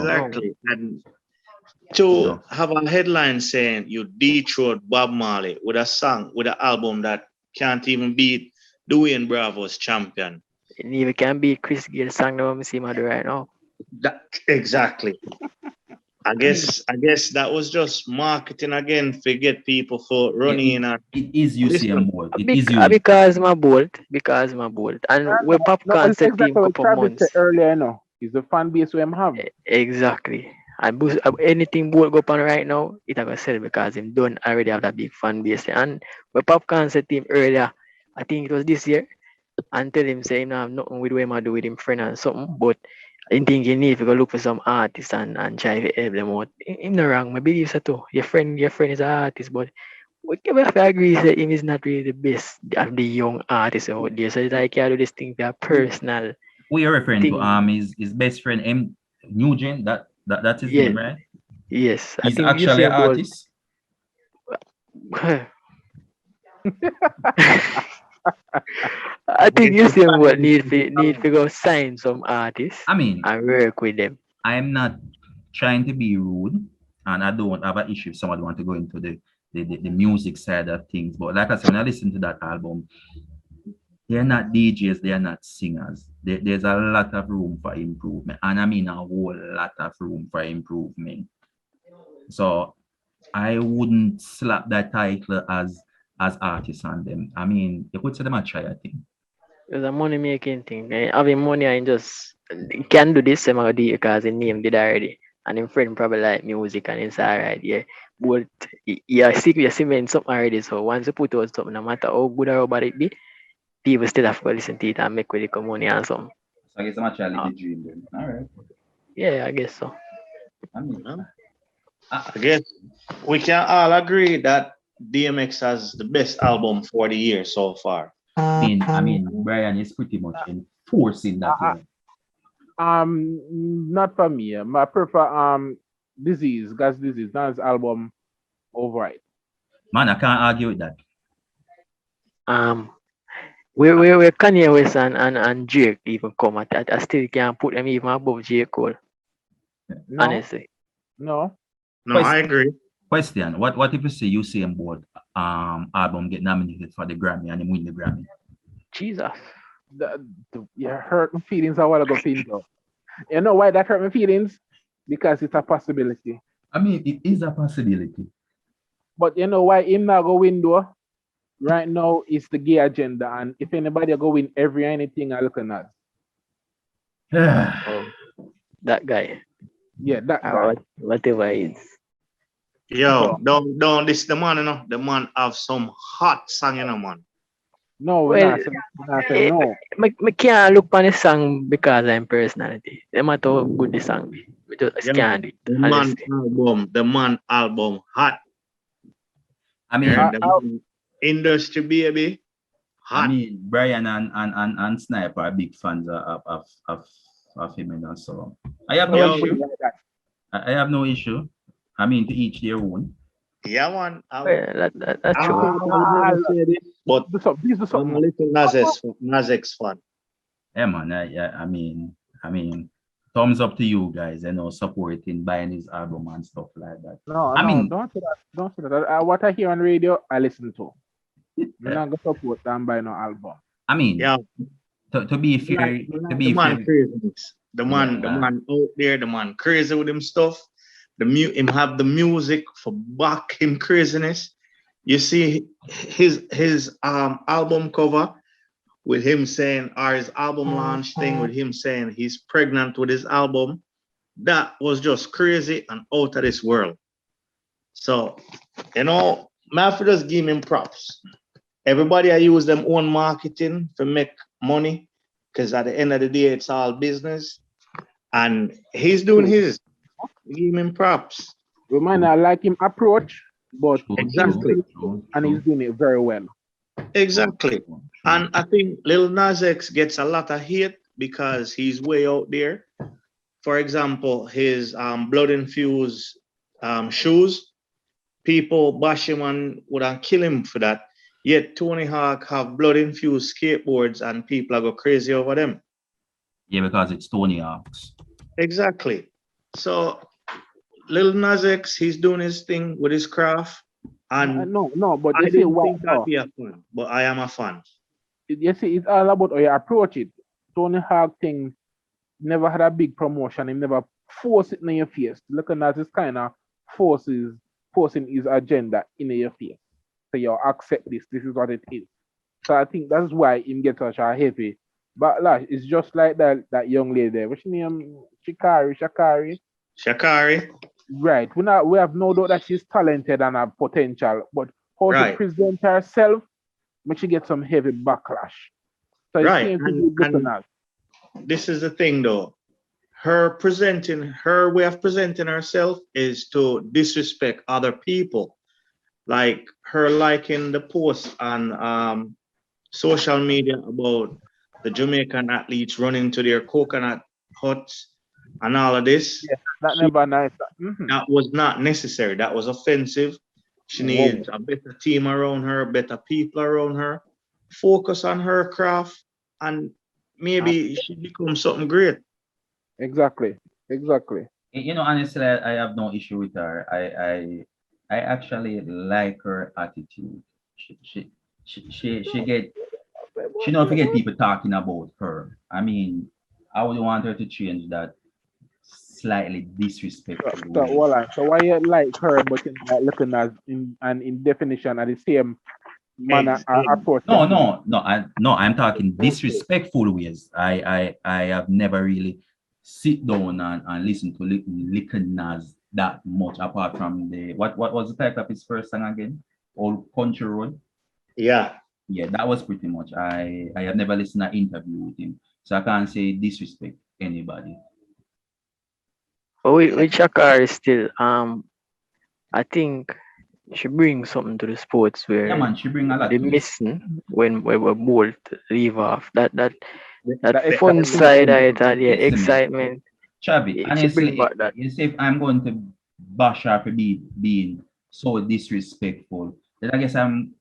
to no. have a headline saying you dethrone Bob Marley with a song, with an album that can't even beat Dwayne Bravo's champion. it even can be Chris Gayle song that we see him do right now. Exactly. I guess that was just marketing again to get people for running in and It is Usain Bolt. It is Because my bolt. And we Popcorn it's set exactly team what couple Travis months. said earlier, no. It's the fan base we have. Exactly. And anything Bolt go on right now, it gonna sell because him don't already have that big fan base. And we Popcorn set team earlier, I think it was this year, and tell him saying no, have nothing with what I do with him friend and something, but I think you need to go look for some artists and try to help them out. Him not wrong, I believe so too. Your friend is an artist, but we have to agree that him is not really the best of the young artists out there. So it's like you do this thing for a personal we are referring thing. to his best friend M Nugent. That's his name, right? Yes. He's actually an artist. I think you see what need to go sign some artists. I mean, and work with them. I'm not trying to be rude, and I don't have an issue if somebody want to go into the music side of things. But like I said, when I listen to that album, they're not DJs, they're not singers. There's a lot of room for improvement, and I mean a whole lot of room for improvement. So I wouldn't slap that title as artists on them. I mean, you could say them a try, I think. It's a money making thing. Having money and just can do this same do because the name did already. And his friend probably like music and it's alright, yeah. But yeah, you see something already. So once you put out something, no matter how good or how bad it be, people still have to listen to it and make with the money and something. So I guess I'm actually the dream then. All right. Yeah, I guess so. I mean, I guess we can all agree that DMX has the best album for the year so far. I mean, Brian is pretty much enforcing that. Not for me. I prefer Disease, Gas Disease. That's album override. Man, I can't argue with that. Where Kanye West and Drake even come at that, I still can't put them even above J. Cole. No, Honestly. no. I agree. Question: What if you say Usain Bolt album get nominated for the Grammy and he win the Grammy? Jesus. You hurt my feelings a while ago, Pinto. You know why that hurt my feelings? Because it's a possibility. I mean, it is a possibility. But you know why him not go win though? Right now it's the gay agenda, and if anybody go win anything I looking at. That guy. Yeah, that guy. Whatever it is. Yo, don't this the man, you know. The man have some hot song, you know, man. No, Well, no. I can't look on the song because I'm personality. No matter how good the song be. I just can't do it. The man album hot. I mean, industry baby. Hot. I mean, Brian and Snipe are big fans of him, and so I have no issue. I have no issue. I mean, to each their own. Yeah, man. That's true. But I'm a little Nas X fan. Yeah, man. I mean, thumbs up to you guys. Supporting, buying his album and stuff like that. No, don't say that. Don't say that. What I hear on radio, I listen to. I'm not gonna support them buy no album. I mean, yeah. To be fair, the man out there, the man crazy with him stuff. Him have the music for back him craziness. You see his album cover with him saying, or his album launch thing with him saying he's pregnant with his album. That was just crazy and out of this world. So, Maffy just give him props. Everybody I use them own marketing to make money, because at the end of the day, it's all business. And he's doing his. Give him props. We might not like him approach, but exactly, and he's doing it very well. Exactly. And I think Lil Nas X gets a lot of hate because he's way out there for example, his blood infused shoes, people bash him and would kill him for that. Yet Tony Hawk have blood infused skateboards and people are go crazy over them. Yeah, because it's Tony Hawk's. Exactly. So Lil Nas X, he's doing his thing with his craft. And no, but I you see didn't what think that'd be a fan, but I am a fan. you see, it's all about how you approach it. Tony Hawk thing never had a big promotion. He never forced it in your face. Looking at this kind of forcing his agenda in your face. So you accept this. This is what it is. So I think that's why him get such a heavy backlash. It's just like that young lady there. What's her name? Sha'Carri. Right. We have no doubt that she's talented and have potential, but how she present herself, makes she get some heavy backlash. So it seems to be looking at. This is the thing though. Her way of presenting herself is to disrespect other people. Like her liking the post on social media about the Jamaican athletes running to their coconut huts and all of this. Yeah, never nice. That was not necessary. That was offensive. She needs a better team around her, better people around her. Focus on her craft, and maybe she becomes something great. Exactly. You know, honestly, I have no issue with her. I actually like her attitude. She don't forget people talking about her. I mean, I would want her to change that slightly disrespectful. So why you like her, but you're not looking at in definition at the same manner approach? I'm talking disrespectful ways. I have never really sit down and listen to Lil Nas that much, apart from the what was the title of his first song again? Old Country Road. Yeah, that was pretty much. I have never listened to an interview with him, so I can't say disrespect anybody. But with Sha'Carri still, I think she brings something to the sports where she bring a lot. The missing when we both leave off that fun side of it, the excitement. Chavi, honestly, you say if I'm going to bash her for being so disrespectful, then I guess I'm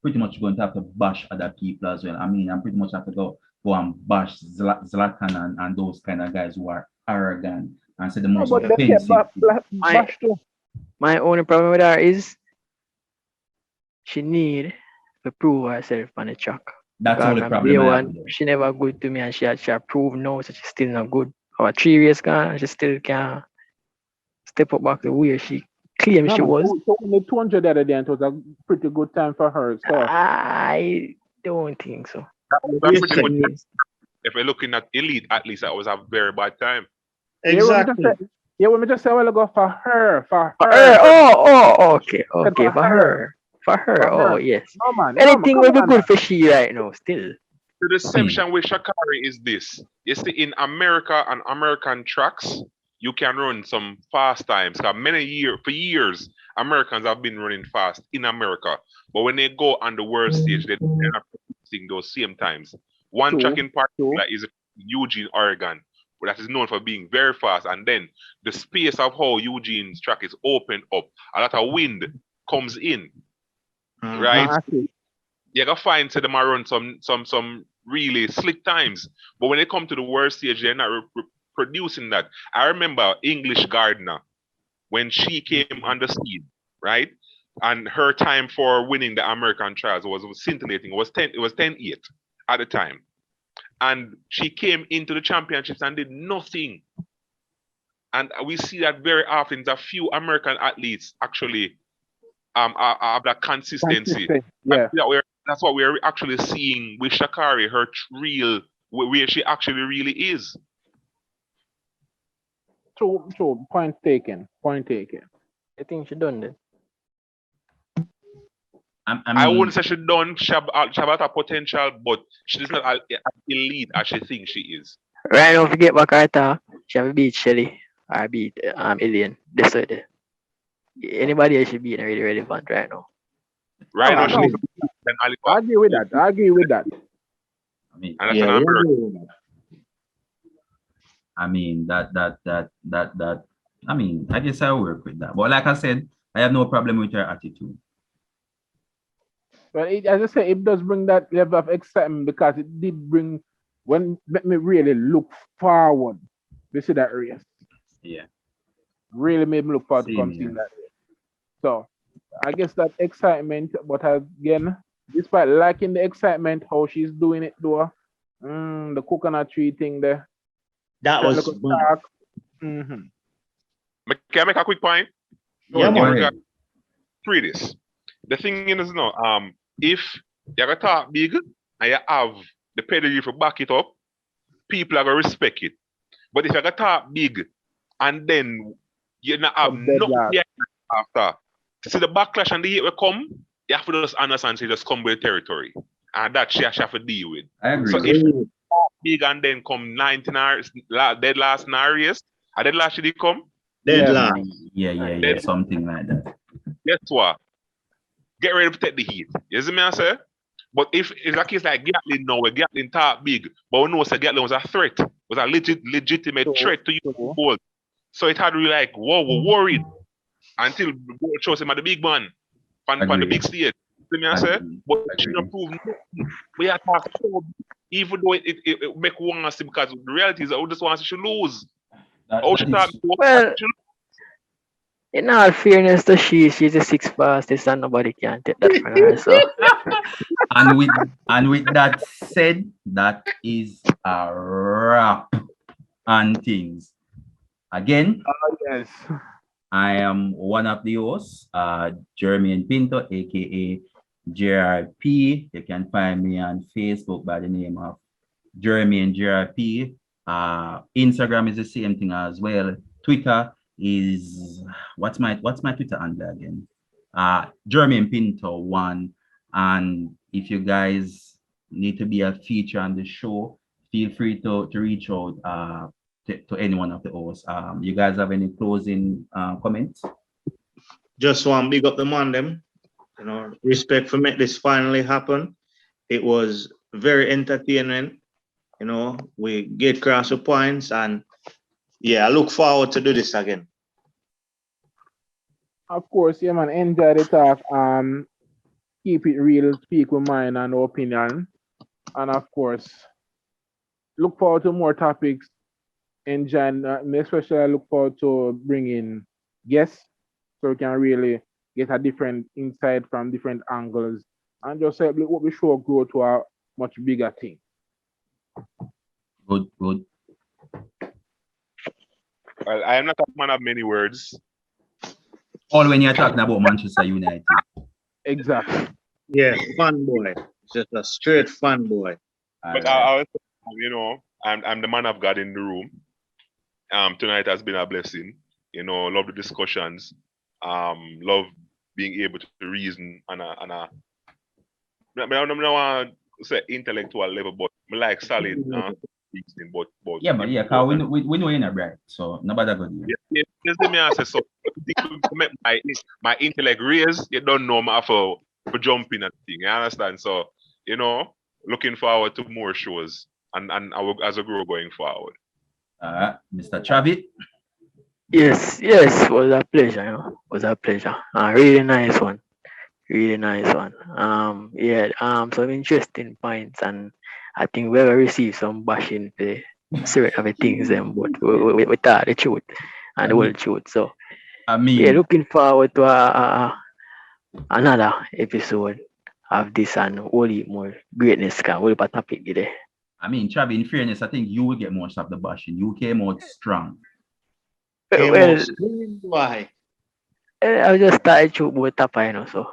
pretty much going to have to bash other people as well. I mean, I'm pretty much have to go and bash Zlatan and those kind of guys who are arrogant and say the most offensive. My only problem with her is she need to prove herself on the track. That's all the problem. She never good to me, and she proved now that she's still not good. Our 3 years gone, she still can't step up back the way she claimed she was. So the 200 the other day, it was a pretty good time for her. So I don't think so. If we're looking at elite, at least that was a very bad time. Exactly. When we just say a while ago for her. Oh, okay, for her. Oh, yes. No, man. Anything will be good for she right now, still. The deception with Sha'Carri is this. You see, in America and American tracks, you can run some fast times. For years, Americans have been running fast in America. But when they go on the world stage, they're not producing those same times. One track in particular is Eugene, Oregon, that is known for being very fast. And then the space of how Eugene's track is opened up, a lot of wind comes in. Right? You gotta find them around some really slick times, but when they come to the world stage, they're not producing that. I remember English Gardner when she came on the scene, right? And her time for winning the American trials was scintillating. It was 10-8 at the time, and she came into the championships and did nothing. And we see that very often. A few American athletes actually have that consistency. Yeah. That's what we're actually seeing with Sha'Carri, her real, where she actually really is. True. Point taken. I think she done that. I wouldn't say she done. She have a potential, but she's not as elite as she thinks she is. Right now, if you get back at her, she have beat Shelly or beat Alien. That's it. Anybody else should be really relevant right now. Right now, she's I agree with that. I mean, and that's an American. I mean, I mean, I guess I'll work with that. But like I said, I have no problem with her attitude. But as I say, it does bring that level of excitement because it did bring let me really look forward to see that race. Yeah. Really made me look forward to Same come seeing here. that race. So I guess that excitement, but again, despite lacking the excitement, how she's doing it though, the coconut tree thing there, That that was little talk. Mm-hmm. Can I make a quick point? Yeah, Go man. ahead. Read this. The thing is now, if you're gonna talk big and you have the pedigree for back it up, people are gonna respect it. But if you're gonna talk big and then you not have Some dead nothing lad. behind it after, see the backlash and the hate will come, you have to just understand she just come with the territory. And that she have to deal with. I agree. So if you talk big and then come 19 hours, dead last in our race, and dead last she did come, Dead Yeah, last. Yeah, something like that. guess what? Get ready to take the heat. You see me I say? But if it's a case like Gatlin now, where Gatlin talk big, but we know that Gatlin was a threat, was a legitimate True, threat to you true. football. So it had to be like, whoa, we're worried until the board shows him at the big man, on the Agreed. big stage. See me I say? Agreed. But it shouldn't prove nothing. We have to so even though it make one see because the reality is that we just want to see she lose. Oh, she thought Well, in all fairness to she's the sixth fastest and nobody can take that from her. So and with that said, that is a wrap on things. Again, Yes. I am one of the hosts, Jermaine Pinto, aka JRP. You can find me on Facebook by the name of Jermaine JRP. Instagram is the same thing as well. Twitter is what's my Twitter handle again? Jermaine Pinto 1. And if you guys need to be a feature on the show, feel free to reach out to any one of the hosts. You guys have any closing comments? Just want to big up the man them. You know, respect for make this finally happen. It was very entertaining. You know, we get across the points and yeah, I look forward to do this again. Of course, yeah, man. Enjoy the talk. Keep it real. Speak with mine and opinion. And of course, look forward to more topics. Enjoy, especially I look forward to bringing guests so we can really get a different insight from different angles and just help what we show grow to a much bigger thing. Good. Well, I am not a man of many words. All when you're talking about Manchester United. Exactly. Yeah, fun boy. Just a straight fun boy. But I was, you know, I'm the man of God in the room. Tonight has been a blessing. You know, love the discussions. Love being able to reason on a I don't want to say intellectual level, but I like solid reasoning. But yeah, but yeah, cause we know you're not right, so nobody got you. Yeah, just me answer. So my intellect raise, you don't know me for jumping at thing. You understand? So you know, looking forward to more shows and as a grow going forward. Mr. Travis. yes, was a pleasure, you know. Was a pleasure. Really nice one. Really nice one. Some interesting points, and I think we will receive some bashing the certain of the things, but we thought the truth and the whole truth. So I mean, we're looking forward to another episode of this and only more greatness can we'll topic today. I mean, Travis, in fairness, I think you will get most of the bashing. You came out strong. Why? I just started to about Tappa, you know, so.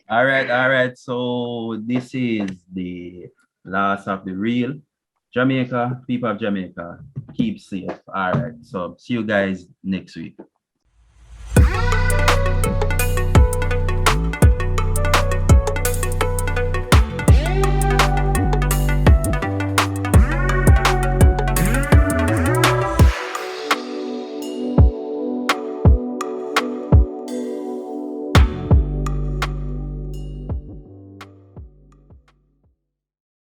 All right. So this is the last of the real Jamaica. People of Jamaica, keep safe. All right. So see you guys next week.